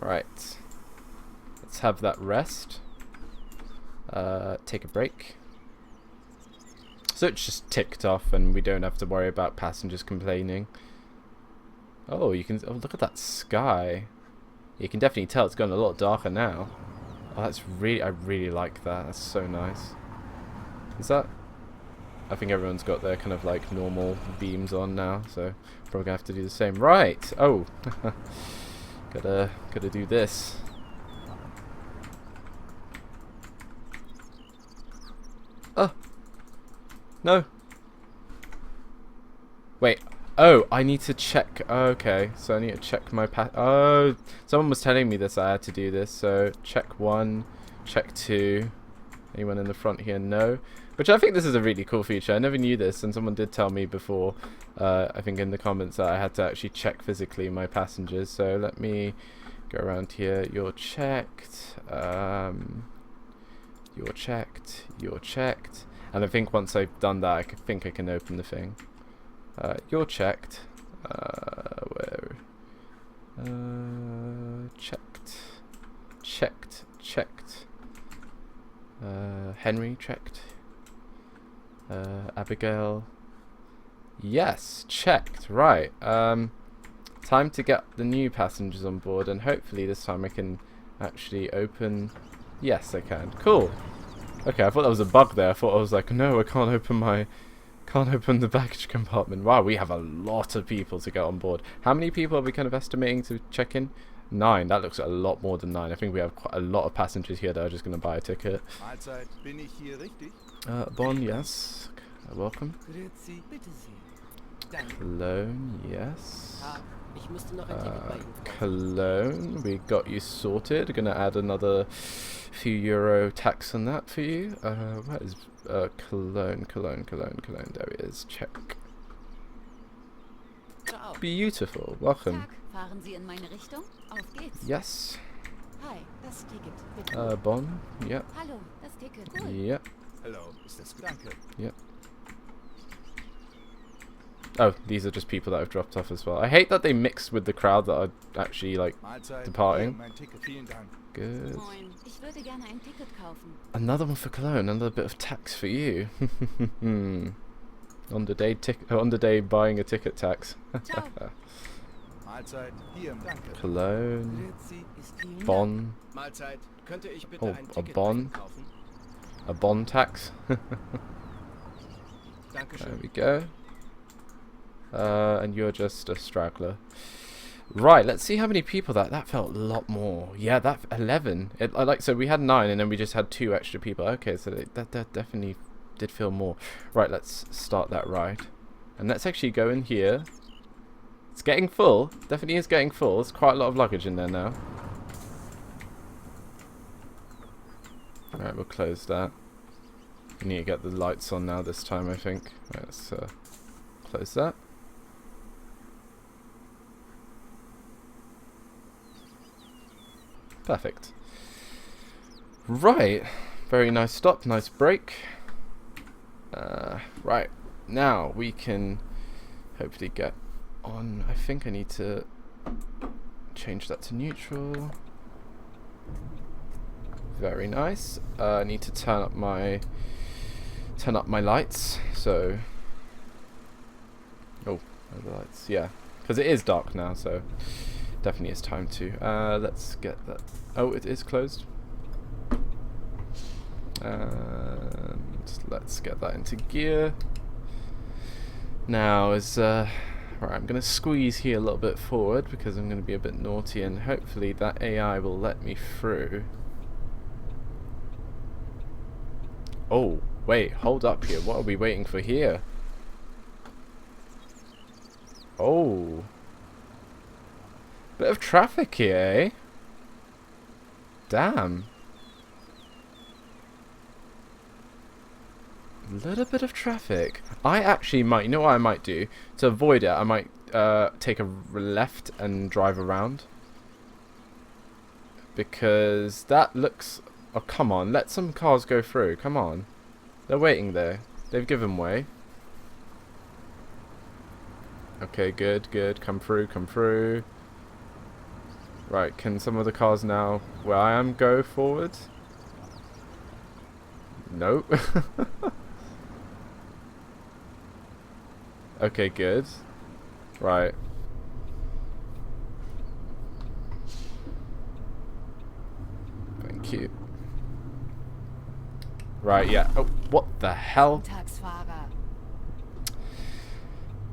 Speaker 2: Alright. Let's have that rest. Take a break. So it's just ticked off and we don't have to worry about passengers complaining. Oh, you can, oh, look at that sky. You can definitely tell it's gotten a lot darker now. Oh, that's really, I really like that. That's so nice. Is that? I think everyone's got their kind of like normal beams on now, so probably gonna have to do the same. Right. Oh, gotta do this. Oh, no. Wait. Oh, I need to check. Okay, so I need to check my oh, someone was telling me this. I had to do this. So check 1, check 2. Anyone in the front here? No. Which I think this is a really cool feature. I never knew this, and someone did tell me before. I think in the comments that I had to actually check physically my passengers. So let me go around here. You're checked. You're checked. You're checked. And I think once I've done that, I think I can open the thing. You're checked. Where? Checked. Checked. Checked. Henry checked. Abigail. Yes, checked. Right. Time to get the new passengers on board, and hopefully this time I can actually open. Yes, I can. Cool. Okay, I thought that was a bug there. I thought I was like, no, I can't open the baggage compartment. Wow, we have a lot of people to get on board. How many people are we kind of estimating to check in? 9. That looks a lot more than 9. I think we have quite a lot of passengers here that are just going to buy a ticket.
Speaker 4: Mahlzeit, bin ich hier richtig?
Speaker 2: Bonn, yes. Welcome.
Speaker 3: Grüezi, bitte sehr. Danke.
Speaker 2: Cologne, yes.
Speaker 3: Ich müsste noch ein Ticket bei Ihnen kaufen.
Speaker 2: Cologne, we got you sorted. Gonna add another few euro tax on that for you. Where is Cologne? There he is. Check.
Speaker 1: Ciao.
Speaker 2: Beautiful. Welcome.
Speaker 1: Tag, fahren Sie in meine Richtung? Auf geht's.
Speaker 2: Yes.
Speaker 1: Hi, das Ticket, bitte.
Speaker 2: Bonn. Yep.
Speaker 1: Hallo, das Ticket. Cool.
Speaker 2: Yep.
Speaker 4: Hello, ist das danke.
Speaker 2: Yep. Oh, these are just people that I've dropped off as well. I hate that they mixed with the crowd that are actually like
Speaker 4: Mahlzeit,
Speaker 2: departing.
Speaker 4: hier, mein Ticket, vielen Dank.
Speaker 2: Good.
Speaker 1: Moin. Ich würde gerne ein Ticket kaufen.
Speaker 2: Another one for Cologne. Another bit of tax for you. On the day buying a ticket tax.
Speaker 1: Ciao.
Speaker 4: Mahlzeit, hier, danke.
Speaker 2: Cologne.
Speaker 3: Grüezi, ist Ihnen
Speaker 2: Bonn.
Speaker 3: Mahlzeit. Könnte ich bitte
Speaker 2: Oh,
Speaker 3: ein
Speaker 2: a
Speaker 3: Ticket bei
Speaker 2: Bonn.
Speaker 3: Ihnen kaufen?
Speaker 2: A Bonn tax. There
Speaker 3: Dankeschön.
Speaker 2: we go. And you're just a straggler. Right, let's see how many people that felt a lot more. Yeah, that 11. So we had 9 and then we just had 2 extra people. Okay, so that definitely did feel more. Right, let's start that ride. And let's actually go in here. It's getting full. Definitely is getting full. There's quite a lot of luggage in there now. Alright, we'll close that. We need to get the lights on now this time, I think. Right, let's close that. Perfect. Right. Very nice stop. Nice break. Right. Now we can hopefully get on. I think I need to change that to neutral. Very nice. I need to turn up my lights. So. Oh, the lights. Yeah, because it is dark now. So. Definitely it's time to. Let's get that. Oh, it is closed. And let's get that into gear. Now is right. I'm gonna squeeze here a little bit forward because I'm gonna be a bit naughty, and hopefully that AI will let me through. Oh, wait, hold up here. What are we waiting for here? Oh. Bit of traffic here, eh? Damn. A little bit of traffic. I actually might, you know what I might do? To avoid it, I might take a left and drive around. Because that looks... Oh, come on. Let some cars go through. Come on. They're waiting there. They've given way. Okay, good, good. Come through, come through. Right, can some of the cars now where I am go forward? Nope. Okay, good. Right. Thank you. Right, yeah. Oh, what the hell?
Speaker 1: Tagsfahrer.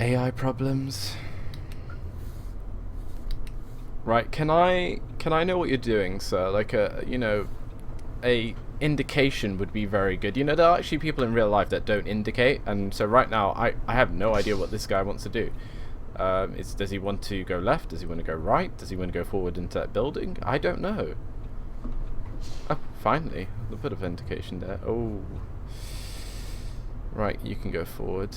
Speaker 2: AI problems. Right, can I know what you're doing, sir? Like a indication would be very good. You know, there are actually people in real life that don't indicate, and so right now I have no idea what this guy wants to do. Does he want to go left? Does he want to go right? Does he want to go forward into that building? I don't know. Oh, finally, a bit of indication there. Oh, right, you can go forward.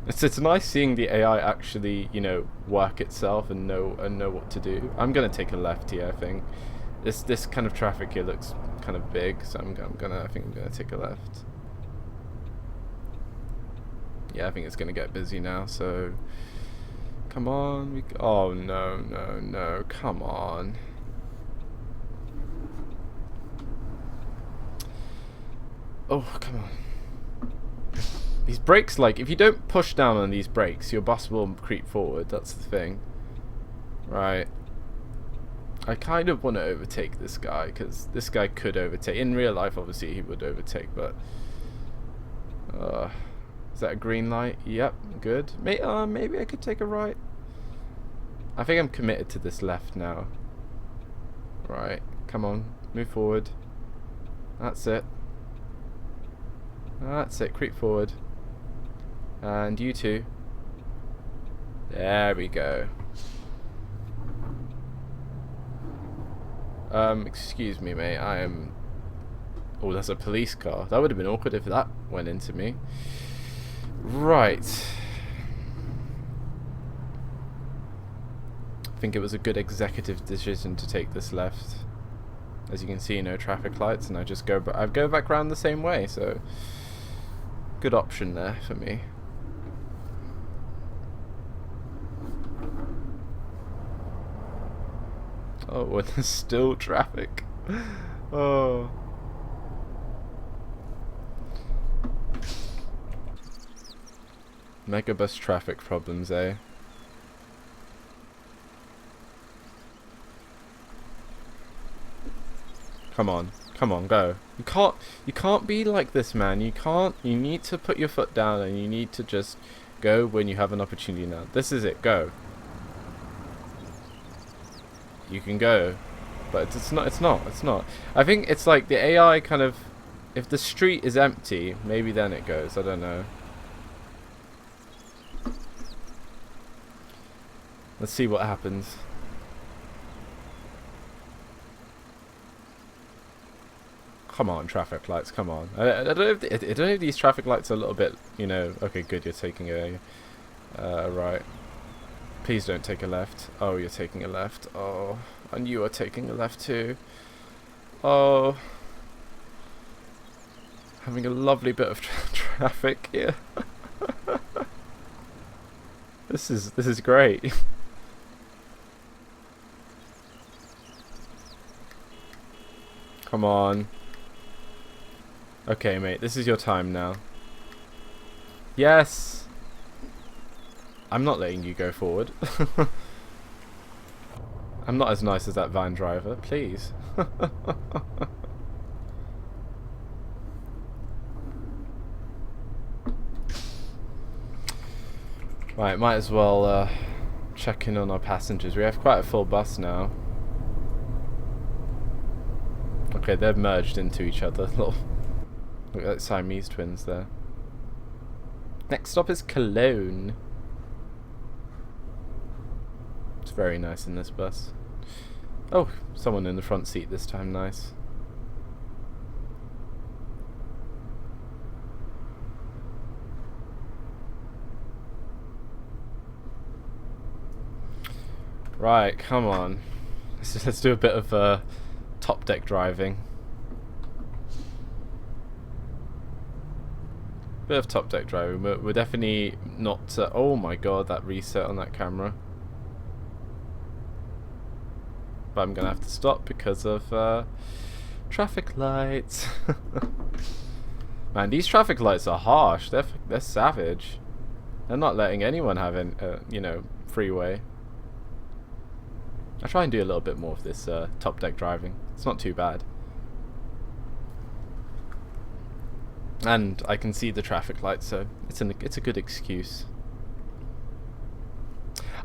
Speaker 2: It's nice seeing the AI actually, you know, work itself and know what to do. I'm gonna take a left here. I think this kind of traffic here looks kind of big, so I think I'm gonna take a left. Yeah, I think it's gonna get busy now. So come on. Oh no! Come on. Oh, come on. These brakes, like, if you don't push down on these brakes, your bus will creep forward. That's the thing. Right. I kind of want to overtake this guy, because this guy could overtake. In real life, obviously, he would overtake, but... is that a green light? Yep, good. Maybe I could take a right. I think I'm committed to this left now. Right, come on, move forward. That's it. That's it, creep forward. And you too. There we go. Excuse me, mate, I am... Oh, that's a police car. That would have been awkward if that went into me. Right. I think it was a good executive decision to take this left. As you can see, no traffic lights, and I go back around the same way, so good option there for me. Oh, and there's still traffic. Oh. MegaBus traffic problems, eh? Come on, go. You can't be like this, man. You need to put your foot down and you need to just go when you have an opportunity now. This is it, go. You can go. But it's not. I think it's like the AI kind of, if the street is empty, maybe then it goes, I don't know. Let's see what happens. Come on, traffic lights, come on. I don't know if these traffic lights are a little bit, you know... Okay, good, you're taking a... right. Please don't take a left. Oh, you're taking a left. Oh, and you are taking a left too. Oh. Having a lovely bit of traffic here. This is great. Come on. Okay, mate, this is your time now. Yes! I'm not letting you go forward. I'm not as nice as that van driver, please. Right, might as well check in on our passengers. We have quite a full bus now. Okay, they've merged into each other. Look at that Siamese twins there. Next stop is Cologne. It's very nice in this bus. Oh, someone in the front seat this time, nice. Right, come on. Let's do a bit of top deck driving. Bit of top deck driving. We're definitely not... oh my god, that reset on that camera. But I'm going to have to stop because of traffic lights. Man, these traffic lights are harsh. They're savage. They're not letting anyone have an, you know, freeway. I try and do a little bit more of this top deck driving. It's not too bad. And I can see the traffic lights, so it's a good excuse.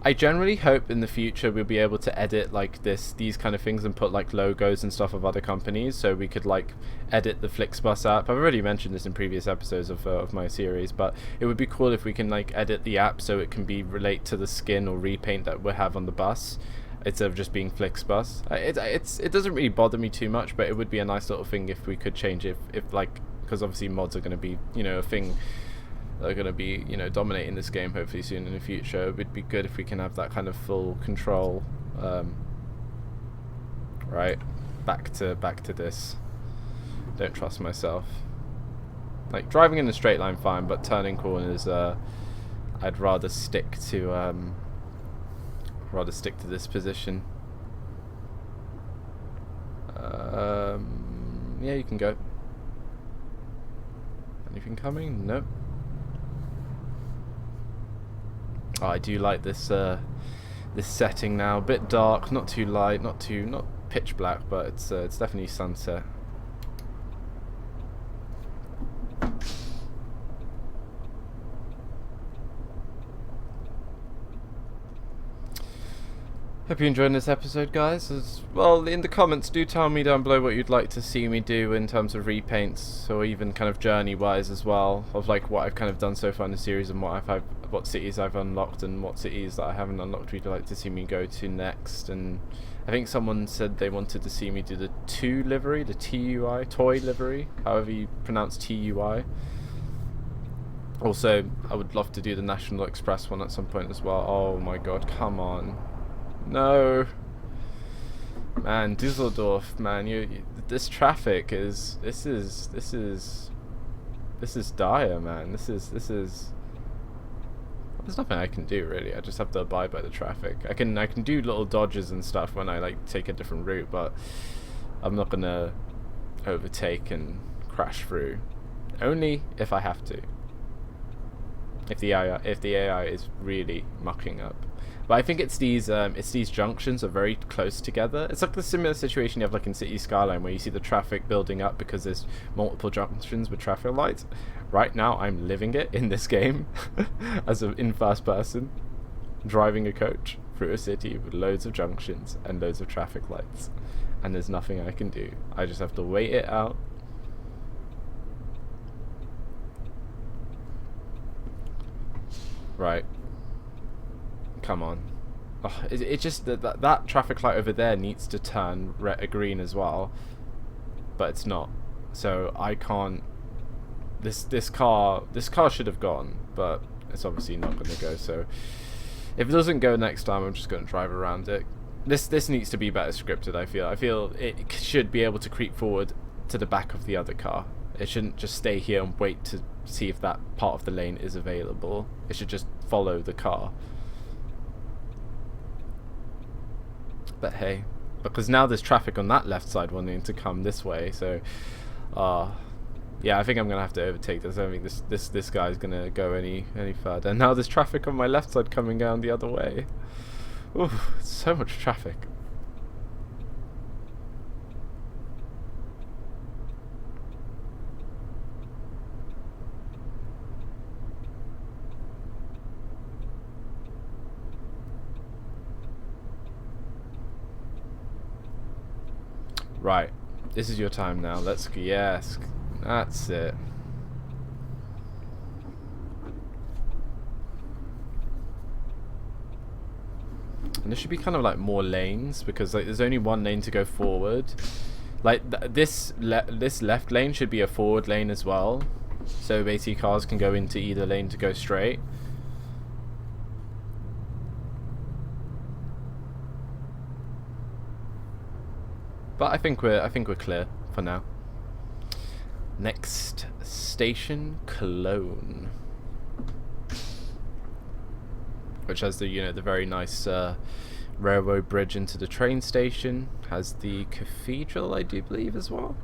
Speaker 2: I generally hope in the future we'll be able to edit like these kind of things and put like logos and stuff of other companies, so we could like edit the FlixBus app. I've already mentioned this in previous episodes of my series, but it would be cool if we can like edit the app so it can relate to the skin or repaint that we have on the bus, instead of just being FlixBus. It doesn't really bother me too much, but it would be a nice little thing if we could change it, if like, because obviously mods are going to be, you know, a thing that are going to be, you know, dominating this game hopefully soon in the future. It would be good if we can have that kind of full control. Right, back to this. Don't trust myself. Like driving in a straight line fine, but turning corners, I'd rather stick to this position. Yeah, you can go. Anything coming? Nope. Oh, I do like this this setting now. A bit dark, not too light, not pitch black, but it's definitely sunset. Hope you're enjoying this episode, guys. As well, in the comments, do tell me down below what you'd like to see me do in terms of repaints, or even kind of journey-wise as well, of like what I've kind of done so far in the series and what cities I've unlocked and what cities that I haven't unlocked you'd like to see me go to next. And I think someone said they wanted to see me do the TUI livery, the TUI, toy livery, however you pronounce TUI. Also, I would love to do the National Express one at some point as well. Oh my god, come on. No, man, Düsseldorf, man, this traffic is this is dire, man. This is there's nothing I can do really. I just have to abide by the traffic. I can do little dodges and stuff when I like take a different route, but I'm not gonna overtake and crash through. Only if I have to. If the AI is really mucking up. But I think it's these junctions are very close together. It's like the similar situation you have like in City Skyline where you see the traffic building up because there's multiple junctions with traffic lights. Right now I'm living it in this game in first person, driving a coach through a city with loads of junctions and loads of traffic lights. And there's nothing I can do. I just have to wait it out. Right. Come on. Oh, it just that traffic light over there needs to turn green as well, but it's not. So I can't. This car should have gone, but it's obviously not going to go. So if it doesn't go next time, I'm just going to drive around it. This needs to be better scripted. I feel it should be able to creep forward to the back of the other car. It shouldn't just stay here and wait to see if that part of the lane is available. It should just follow the car. But hey, because now there's traffic on that left side wanting to come this way, so yeah, I think I'm gonna have to overtake this. I don't think this guy's gonna go any further. And now there's traffic on my left side coming down the other way. Ooh, so much traffic. Right, this is your time now. Let's go. Yes, that's it. And there should be kind of like more lanes because like there's only one lane to go forward. Like this left lane should be a forward lane as well, so basically cars can go into either lane to go straight. But I think we're clear for now. Next station, Cologne, which has the the very nice railroad bridge into the train station. Has the cathedral, I do believe, as well.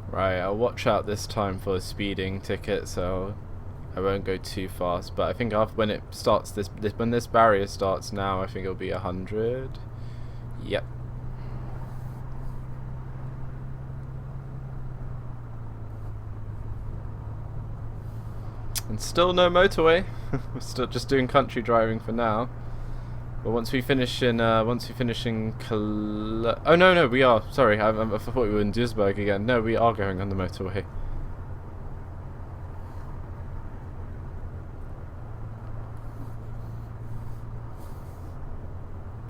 Speaker 2: Right, I'll watch out this time for a speeding ticket, so I won't go too fast. But I think when it starts when this barrier starts now, I think it'll be 100. Yep. And still no motorway. We're still just doing country driving for now. But once we finish in Cologne... Oh no, we are. Sorry, I thought we were in Duisburg again. No, we are going on the motorway.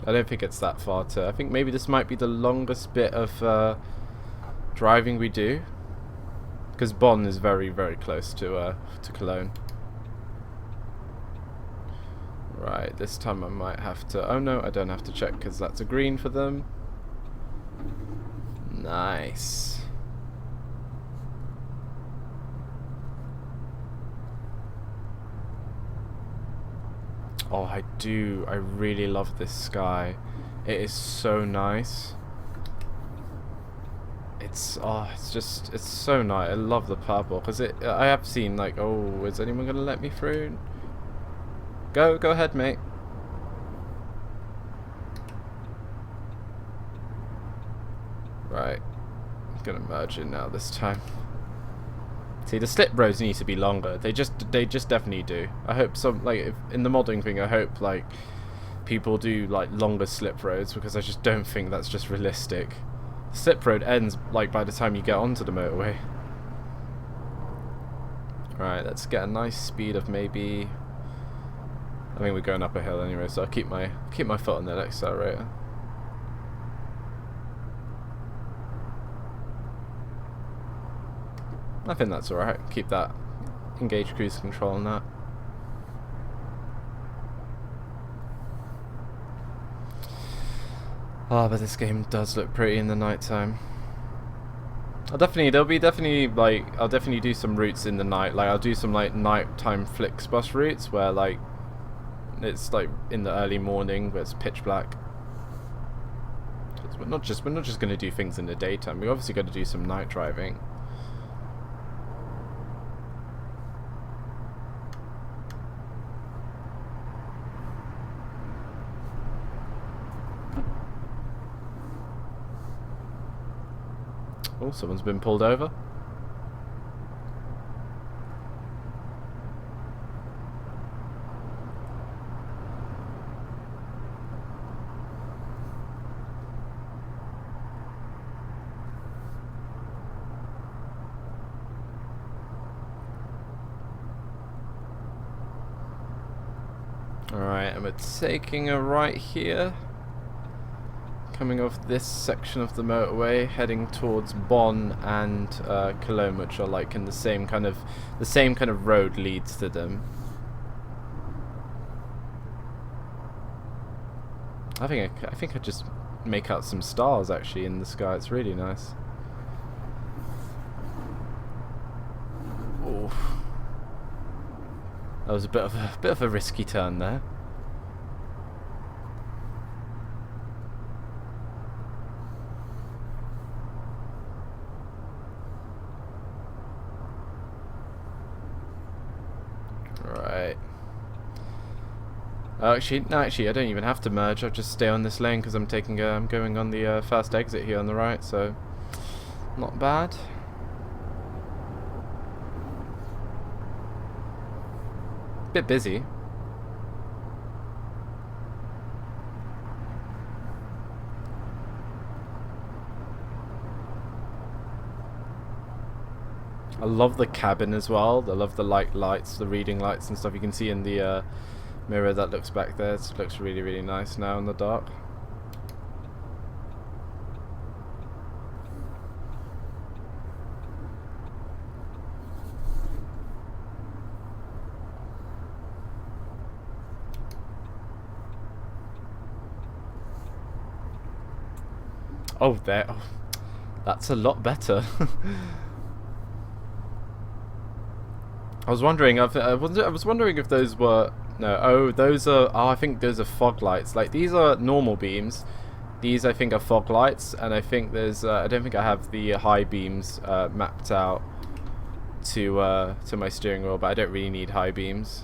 Speaker 2: I don't think it's that far to... I think maybe this might be the longest bit of driving we do, because Bonn is very, very close to Cologne. Right, this time I might have to... Oh no, I don't have to check because that's a green for them. Nice. Oh, I really love this sky. It is so nice. it's so nice. I love the purple because I have seen like, oh, is anyone gonna let me through? Go ahead, mate. Right, I'm gonna merge in now this time. See, the slip roads need to be longer. They just definitely do. I hope some, like, if, in the modding thing, I hope like people do like longer slip roads, because I just don't think that's just realistic. The slip road ends like by the time you get onto the motorway. Right, let's get a nice speed of maybe. I mean, we're going up a hill anyway, so I'll keep my foot on the accelerator. I think that's alright. Keep that engage cruise control on that. Oh, but this game does look pretty in the nighttime. I'll definitely do some routes in the night. Like, I'll do some like nighttime Flixbus routes where like it's like in the early morning where it's pitch black. We're not just going to do things in the daytime. We obviously got to do some night driving. Oh, someone's been pulled over. Alright, and we're taking a right here. Coming off this section of the motorway, heading towards Bonn and Cologne, which are like in the same kind of road leads to them. I think I just make out some stars actually in the sky. It's really nice. Ooh. That was a bit of a risky turn there. Right. Actually, I don't even have to merge. I'll just stay on this lane because I'm going on the first exit here on the right, so not bad. Bit busy. I love the cabin as well. I love the lights, the reading lights and stuff. You can see in the mirror that looks back there. It looks really, really nice now in the dark. Oh, there. Oh, that's a lot better. I was wondering. I was wondering if those were no. Oh, those are. Oh, I think those are fog lights. Like, these are normal beams. These I think are fog lights, and I think there's. I don't think I have the high beams mapped out to my steering wheel, but I don't really need high beams.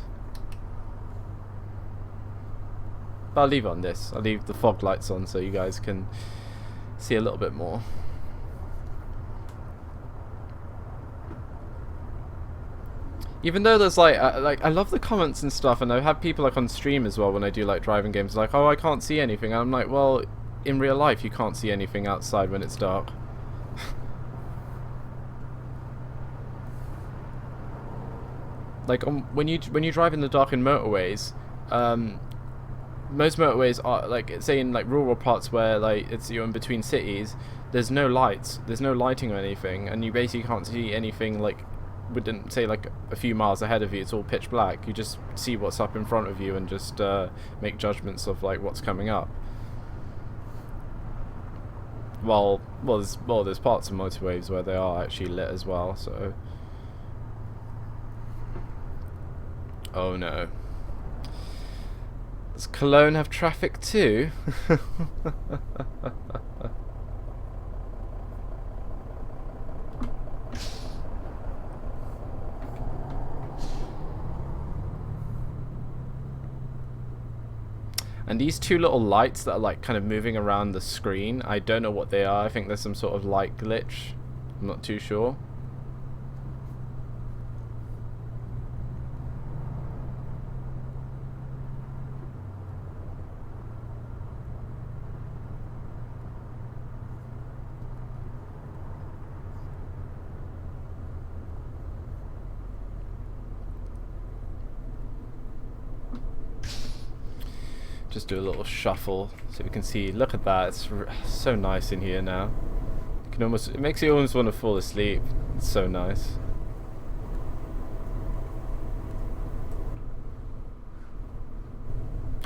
Speaker 2: But I'll leave it on this. I'll leave the fog lights on so you guys can see a little bit more. Even though there's like I love the comments and stuff, and I have people like on stream as well when I do like driving games like, oh, I can't see anything, and I'm like, well, in real life you can't see anything outside when it's dark. Like when you drive in the dark in motorways, most motorways are like, say in like rural parts where like you're in between cities, there's no lights, there's no lighting or anything, and you basically can't see anything like within, say, like a few miles ahead of you. It's all pitch black. You just see what's up in front of you and just make judgments of like what's coming up. Well, there's parts of motorways where they are actually lit as well. So, oh no. Does Cologne have traffic too? And these two little lights that are like kind of moving around the screen, I don't know what they are. I think there's some sort of light glitch. I'm not too sure. Just do a little shuffle so we can see. Look at that, it's so nice in here now. You can almost, it makes you almost want to fall asleep. It's so nice.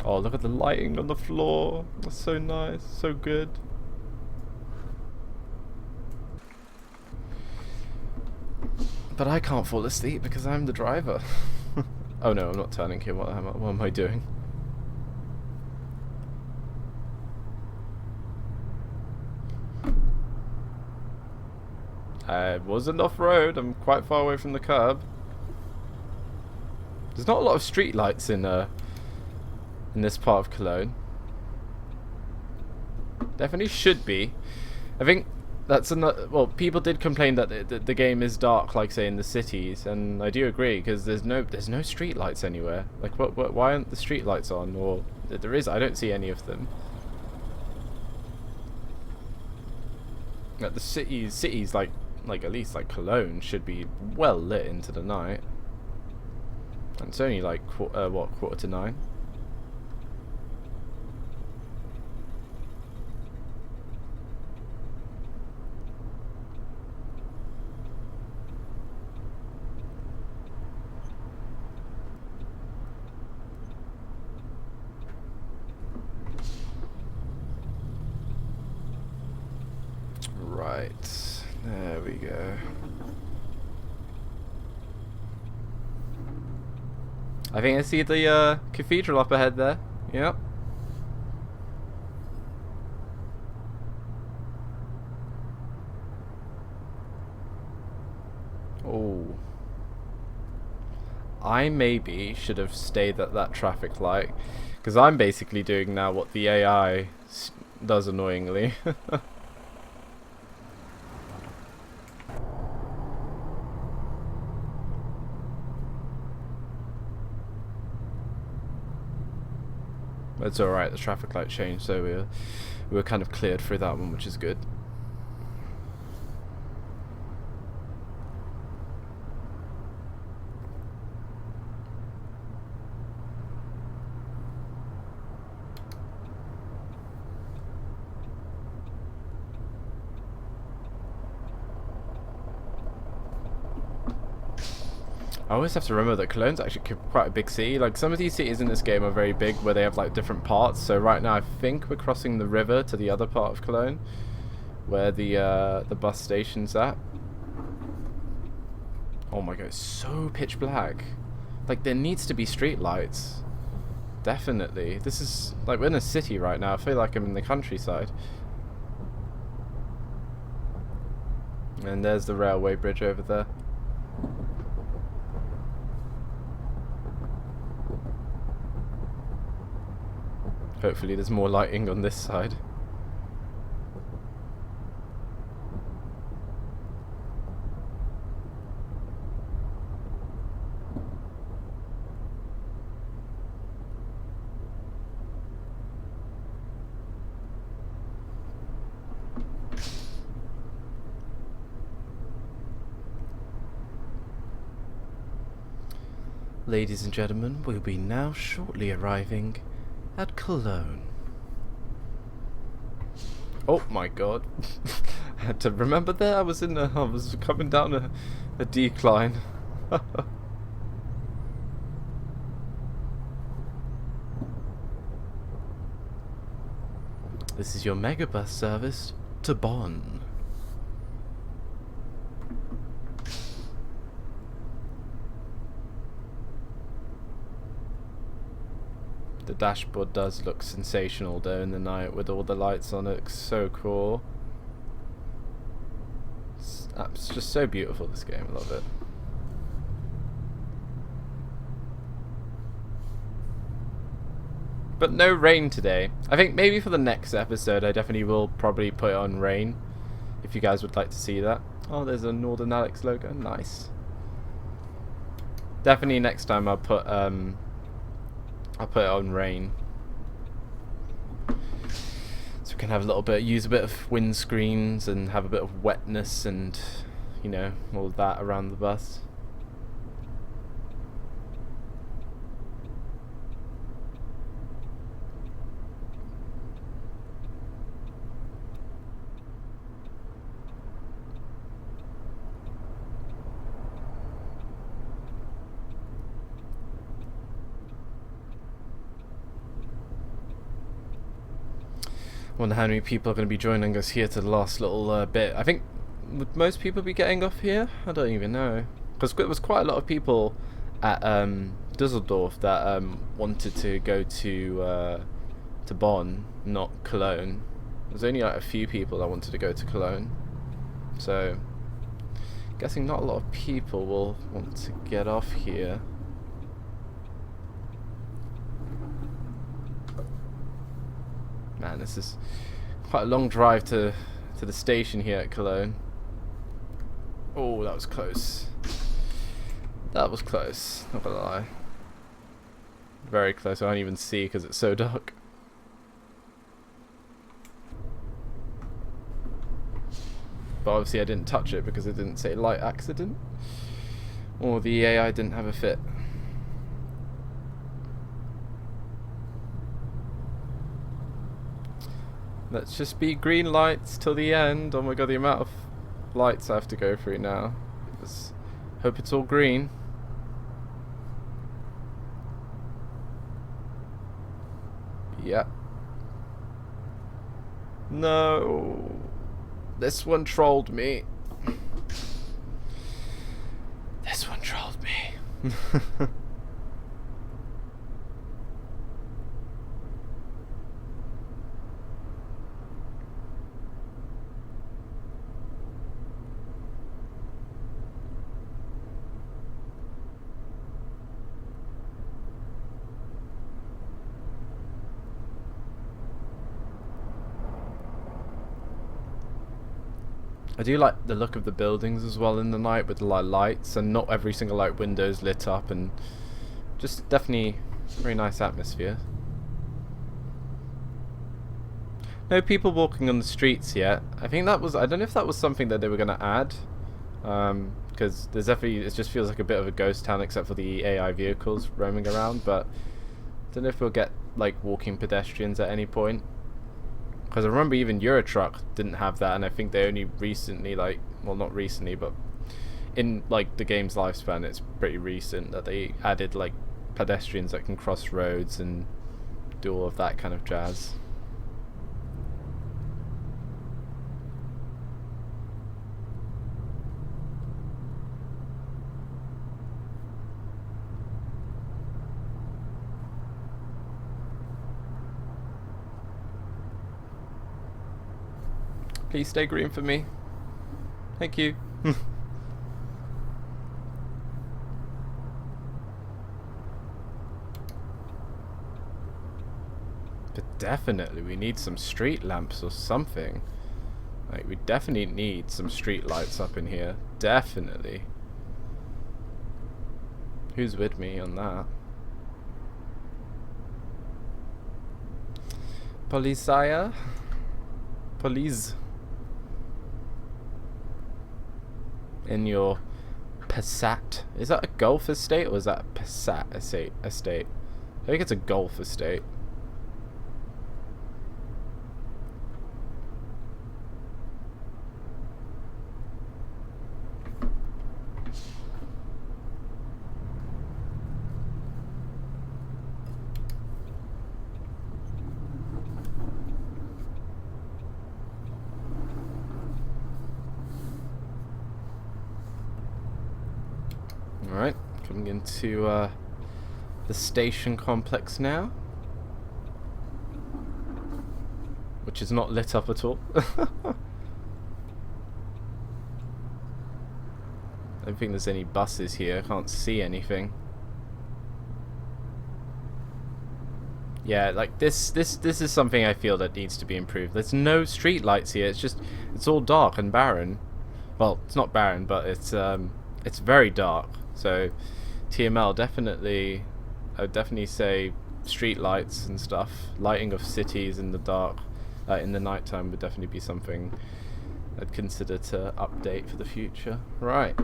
Speaker 2: Oh, look at the lighting on the floor. That's so nice, so good. But I can't fall asleep because I'm the driver. Oh no, I'm not turning here. What am I doing? I wasn't off-road, I'm quite far away from the curb. There's not a lot of street lights in this part of Cologne. Definitely should be. I think that's another, well, people did complain that the game is dark, like say in the cities, and I do agree, because there's no street lights anywhere. Like why aren't the street lights on? Or there is, I don't see any of them. Like the cities like at least like Cologne should be well lit into the night. And it's only like quarter to 9. Right. There we go. I think I see the cathedral up ahead there. Yep. Oh. I maybe should have stayed at that traffic light, because I'm basically doing now what the AI does annoyingly. It's alright, the traffic light changed, so we were kind of cleared through that one, which is good. I always have to remember that Cologne's actually quite a big city. Like, some of these cities in this game are very big, where they have like different parts. So right now I think we're crossing the river to the other part of Cologne, where the bus station's at. Oh my god, it's so pitch black. Like, there needs to be street lights. Definitely. This is like, we're in a city right now. I feel like I'm in the countryside. And there's the railway bridge over there. Hopefully there's more lighting on this side. Ladies and gentlemen, we'll be now shortly arriving at Cologne. Oh my god. I had to remember there I was coming down a decline. This is your MegaBus service to Bonn. The dashboard does look sensational though in the night with all the lights on it. It's so cool. It's just so beautiful, this game. I love it. But no rain today. I think maybe for the next episode I definitely will probably put it on rain, if you guys would like to see that. Oh, there's a Northern Alex logo. Nice. Definitely next time I'll put it on rain. So we can have a little bit, use a bit of windscreens and have a bit of wetness and, you know, all of that around the bus. I wonder how many people are going to be joining us here to the last little bit. I think, would most people be getting off here? I don't even know. Because there was quite a lot of people at Düsseldorf that wanted to go to Bonn, not Cologne. There's only like a few people that wanted to go to Cologne. So, guessing not a lot of people will want to get off here. Man, this is quite a long drive to the station here at Cologne. Oh, that was close. That was close, not gonna lie. Very close, I don't even see because it's so dark. But obviously I didn't touch it because it didn't say light accident. Or the AI didn't have a fit. Let's just be green lights till the end. Oh my god, the amount of lights I have to go through now. Just hope it's all green. Yeah. No. This one trolled me. This one trolled me. I do like the look of the buildings as well in the night with the lights, and not every single window is lit up, and just definitely very nice atmosphere. No people walking on the streets yet. I think that was, I don't know if that was something that they were going to add, because there's definitely, it just feels like a bit of a ghost town except for the AI vehicles roaming around, but I don't know if we'll get like walking pedestrians at any point. Because I remember even Eurotruck didn't have that, and I think they only recently, like, well, not recently, but in like the game's lifespan, it's pretty recent that they added like pedestrians that can cross roads and do all of that kind of jazz. Please stay green for me. Thank you. But definitely we need some street lamps or something. Like, we definitely need some street lights up in here. Definitely. Who's with me on that? Policia? Police. In your Passat. Is that a golf estate or is that a Passat estate? I think it's a golf estate. Alright, coming into the station complex now, which is not lit up at all. I don't think there's any buses here, I can't see anything. Yeah, like this is something I feel that needs to be improved. There's no street lights here. It's all dark and barren. Well, it's not barren, but it's very dark. So TML definitely, I would definitely say street lights and stuff, lighting of cities in the dark, in the nighttime would definitely be something I'd consider to update for the future. Right,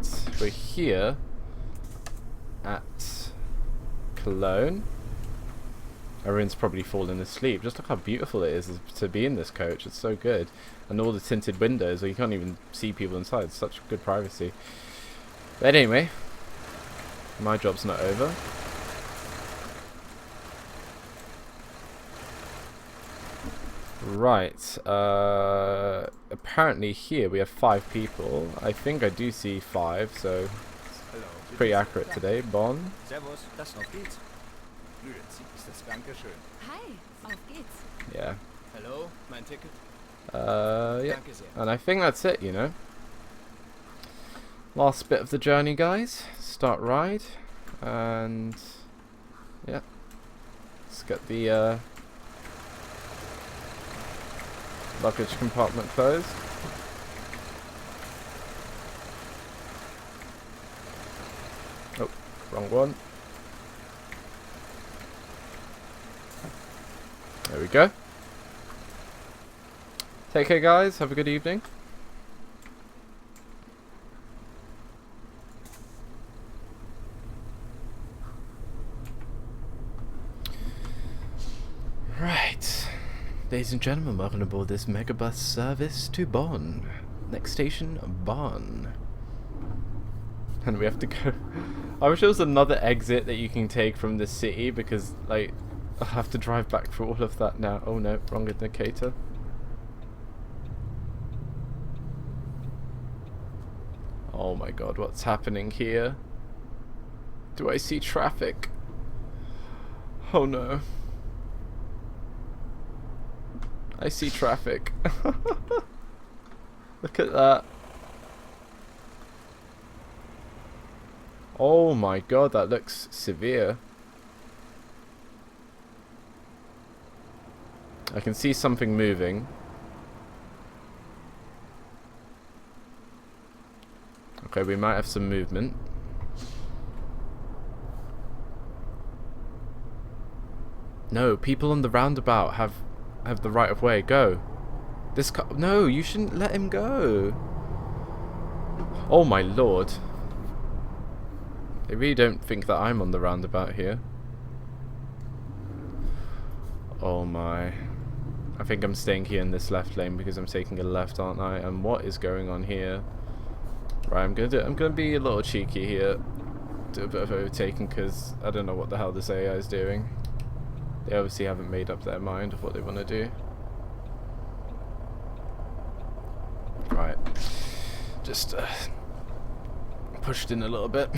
Speaker 2: we're here at Cologne. Everyone's probably fallen asleep. Just look how beautiful it is to be in this coach. It's so good. And all the tinted windows, so you can't even see people inside. It's such good privacy. But anyway, my job's not over. Right. Apparently here we have 5 people. I think I do see 5, so
Speaker 4: Hallo.
Speaker 2: it's pretty accurate today. Bonn.
Speaker 3: Servus, das auf geht's.
Speaker 4: Grüezi, ist das Dankeschön.
Speaker 1: Hi, auf geht's.
Speaker 2: Yeah.
Speaker 3: Hallo, mein Ticket.
Speaker 2: Yeah.
Speaker 3: Danke sehr.
Speaker 2: And I think that's it, you know. Last bit of the journey, guys. Start ride. And yeah. Let's get the luggage compartment closed. Oh, wrong one. There we go. Take care, guys. Have a good evening. Right. Ladies and gentlemen, welcome aboard this MegaBus service to Bonn. Next station, Bonn. And we have to go... I wish there was another exit that you can take from the city, because, like, I'll have to drive back through all of that now. Oh no, wrong indicator. Oh my god, what's happening here? Do I see traffic? Oh no. I see traffic. Look at that. Oh my god, that looks severe. I can see something moving. Okay, we might have some movement. No, people on the roundabout have the right of way. Go. This car. No, you shouldn't let him go. Oh my lord. They really don't think that I'm on the roundabout here. Oh my. I think I'm staying here in this left lane because I'm taking a left, aren't I? And what is going on here? Right, I'm gonna be a little cheeky here. Do a bit of overtaking because I don't know what the hell this AI is doing. They obviously haven't made up their mind of what they want to do. Right. Just pushed in a little bit.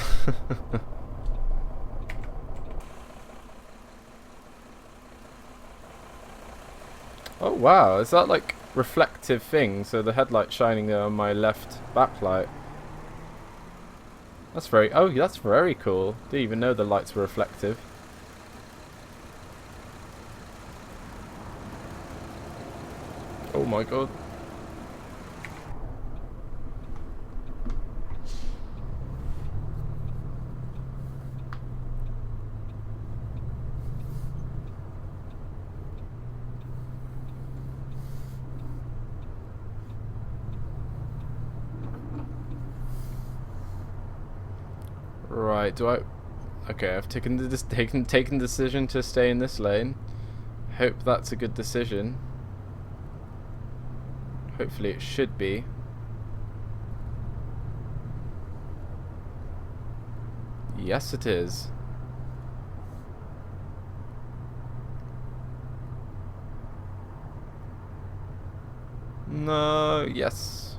Speaker 2: Oh wow, is that like reflective thing? So the headlight shining there on my left backlight. That's very, oh, that's very cool. Didn't even know the lights were reflective. Oh my god. Right, do I... Okay, I've taken the decision to stay in this lane. Hope that's a good decision. Hopefully it should be. Yes, it is. No, yes.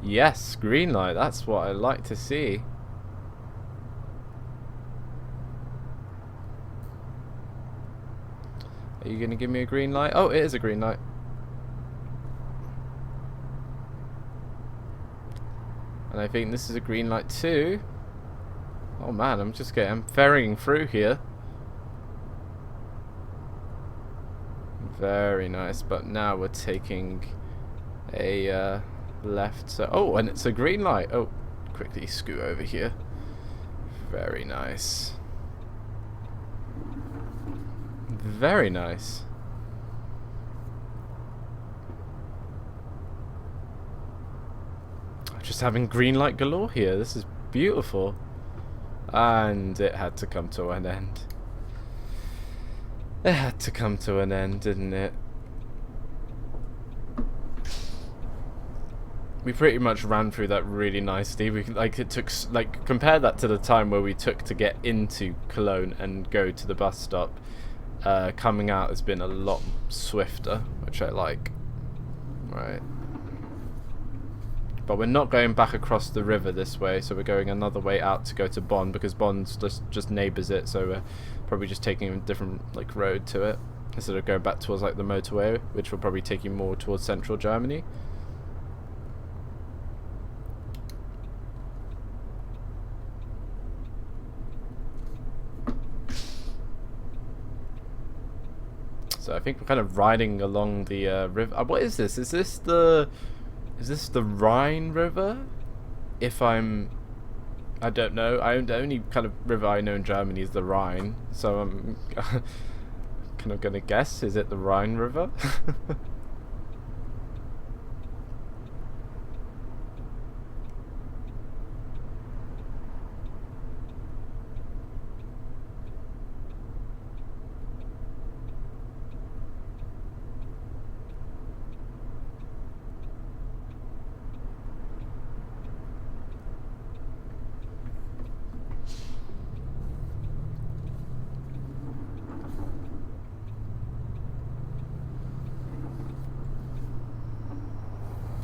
Speaker 2: Yes, green light, that's what I like to see. Are you going to give me a green light? Oh, it is a green light. And I think this is a green light too. Oh man, I'm ferrying through here. Very nice. But now we're taking a left. So, oh, and it's a green light. Oh, quickly scoot over here. Very nice. Very nice. Just having green light galore here. This is beautiful. And it had to come to an end. It had to come to an end, didn't it? We pretty much ran through that really nicely. We it took compare that to the time where we took to get into Cologne and go to the bus stop. Coming out has been a lot swifter, which I like. Right. But we're not going back across the river this way, so we're going another way out to go to Bonn, because Bonn's just neighbours it, so we're probably just taking a different road to it, instead of going back towards the motorway, which will probably take you more towards central Germany. So I think we're kind of riding along the river. What is this? Is this the Rhine River? I don't know. The only kind of river I know in Germany is the Rhine. So I'm kind of gonna guess. Is it the Rhine River?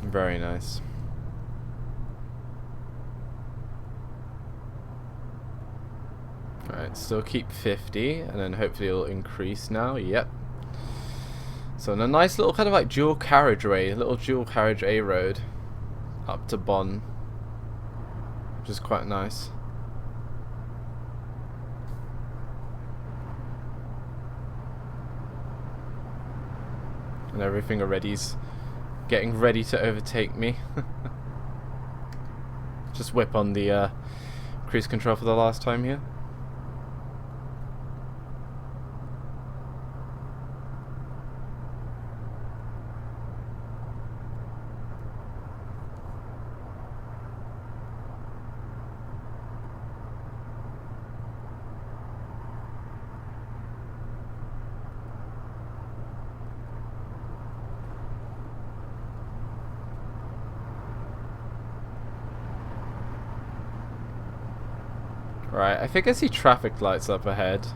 Speaker 2: Very nice. Alright, still keep 50, and then hopefully it'll increase now. Yep. So in a nice little kind of dual carriageway, a little dual carriage A road up to Bonn, which is quite nice. And everything already's getting ready to overtake me. Just whip on the cruise control for the last time here. Right, I think I see traffic lights up ahead.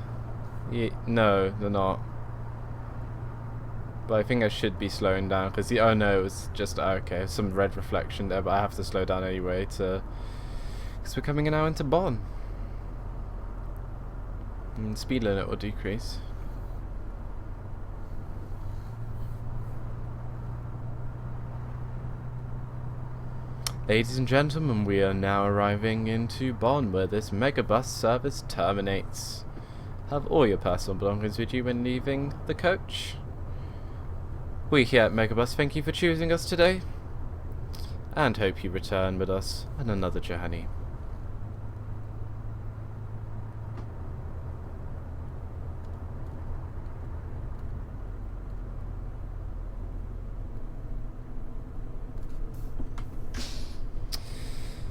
Speaker 2: No, they're not. But I think I should be slowing down, because oh no, it was just, okay, some red reflection there, but I have to slow down anyway because we're coming now into Bonn. And speed limit will decrease. Ladies and gentlemen, we are now arriving into Bonn, where this MegaBus service terminates. Have all your personal belongings with you when leaving the coach. We here at MegaBus thank you for choosing us today, and hope you return with us on another journey.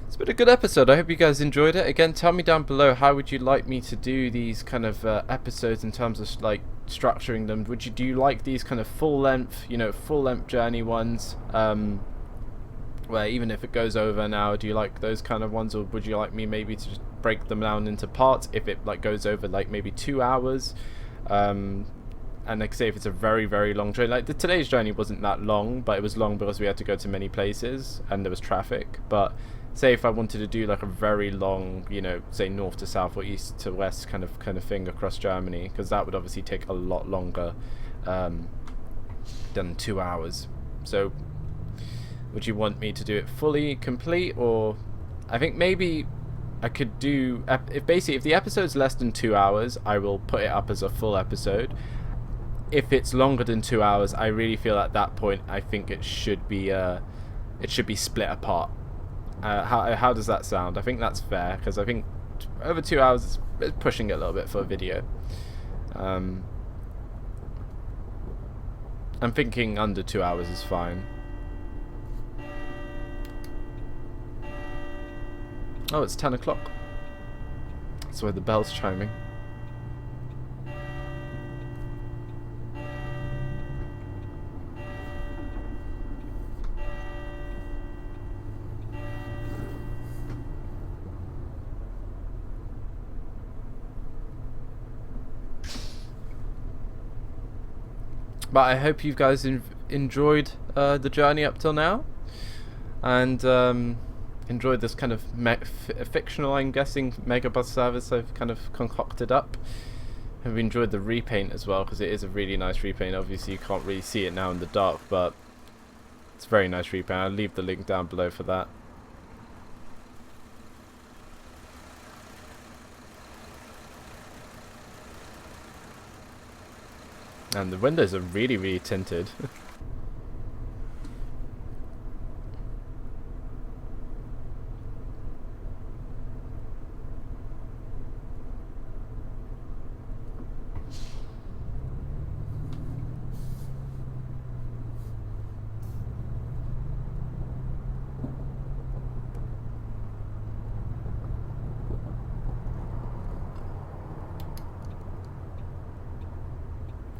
Speaker 2: It's been a good episode. I hope you guys enjoyed it. Again, tell me down below, how would you like me to do these kind of episodes in terms of structuring them? Do you like these kind of full length journey ones, where even if it goes over an hour, do you like those kind of ones, or would you like me maybe to just break them down into parts if it goes over maybe 2 hours? And say if it's a very, very long journey, today's journey wasn't that long, but it was long because we had to go to many places and there was traffic. But say if I wanted to do a very long, say north to south or east to west kind of thing across Germany, because that would obviously take a lot longer than 2 hours. So would you want me to do it fully complete, or I think maybe I could do, if the episode's less than 2 hours, I will put it up as a full episode. if it's longer than 2 hours, I really feel at that point I think it should be split apart. How does that sound? I think that's fair, because I think over 2 hours is pushing it a little bit for a video. I'm thinking under 2 hours is fine. Oh, it's 10 o'clock. That's why the bell's chiming. But I hope you guys enjoyed the journey up till now, and enjoyed this kind of fictional, I'm guessing, MegaBus service I've kind of concocted up. Have enjoyed the repaint as well, because it is a really nice repaint. Obviously you can't really see it now in the dark, but it's a very nice repaint. I'll leave the link down below for that. And the windows are really, really tinted.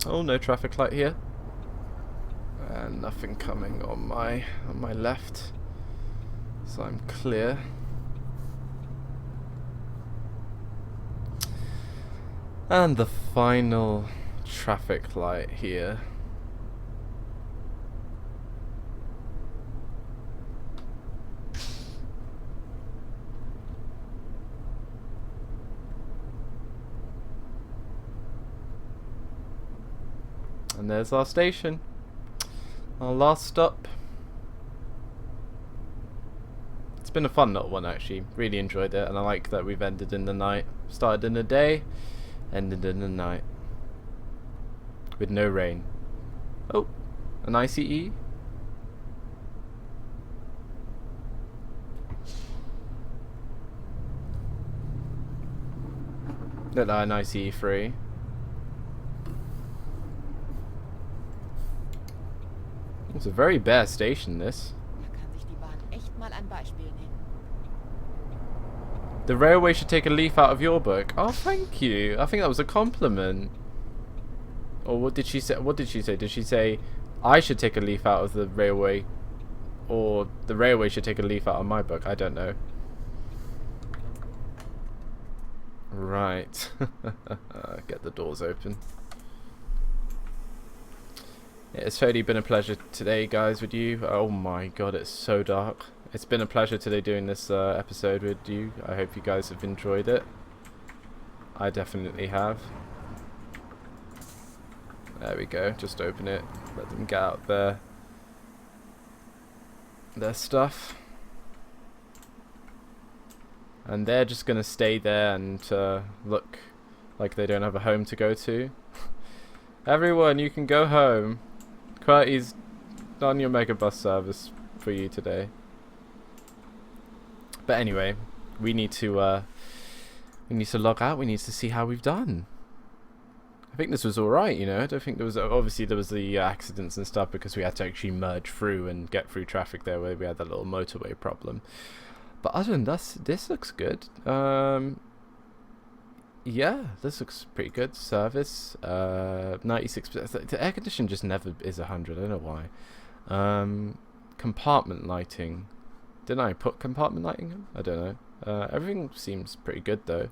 Speaker 2: Oh, no traffic light here. And nothing coming on my left. So I'm clear. And the final traffic light here. And there's our station. Our last stop. It's been a fun little one, actually. Really enjoyed it, and I like that we've ended in the night. Started in the day, ended in the night. With no rain. Oh, an ICE. Look like an ICE free. It's a very bare station, this.
Speaker 5: Da kann sich die Bahn echt mal ein Beispiel nehmen.
Speaker 2: The railway should take a leaf out of your book. Oh, thank you. I think that was a compliment. Or what did she say? What did she say? Did she say I should take a leaf out of the railway, or the railway should take a leaf out of my book? I don't know. Right. Get the doors open. It's totally been a pleasure today, guys, with you. Oh my god, it's so dark. It's been a pleasure today doing this episode with you. I hope you guys have enjoyed it. I definitely have. There we go. Just open it. Let them get out their stuff. And they're just going to stay there and look like they don't have a home to go to. Everyone, you can go home. QWERTEE's on your MegaBus service for you today. But anyway, we need to log out. We need to see how we've done. I think this was alright, you know. I don't think there was, obviously there was the accidents and stuff because we had to actually merge through and get through traffic there where we had that little motorway problem. But other than that, this looks good. Yeah, this looks pretty good. Service, 96%. The air condition just never is 100. I don't know why. Compartment lighting. Didn't I put compartment lighting in? I don't know. Everything seems pretty good though.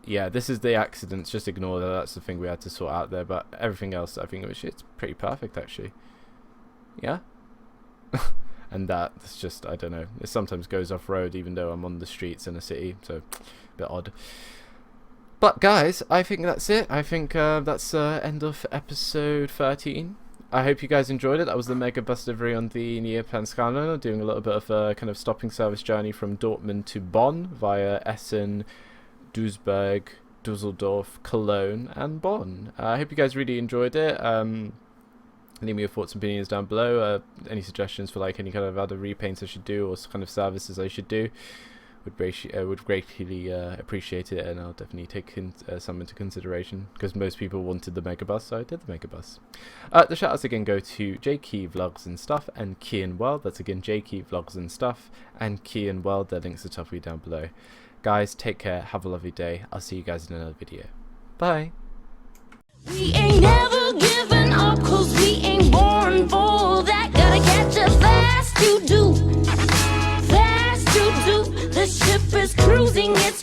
Speaker 2: Yeah, this is the accidents. Just ignore that. That's the thing we had to sort out there. But everything else, I think it's pretty perfect actually. Yeah. And that's just, I don't know. It sometimes goes off road even though I'm on the streets in a city. So, a bit odd. But guys, I think that's it. I think that's end of episode 13. I hope you guys enjoyed it. That was the MegaBus delivery on the Neoplan Skyliner, doing a little bit of a kind of stopping service journey from Dortmund to Bonn via Essen, Duisburg, Dusseldorf, Cologne, and Bonn. I hope you guys really enjoyed it. Leave me your thoughts and opinions down below. Any suggestions for like any kind of other repaints I should do or kind of services I should do. Would greatly appreciate it, and I'll definitely take some into consideration, because most people wanted the MegaBus, so I did the MegaBus. The shoutouts again go to Jakey Vlogs and Stuff and KianWorld. That's again Jakey Vlogs and Stuff and KianWorld. Their links are top down below. Guys, take care, have a lovely day. I'll see you guys in another video. Bye.
Speaker 1: We ain't never giving up, 'cause we ain't born for that. Gotta catch us fast, you do. Fast, you do. The ship is cruising, it's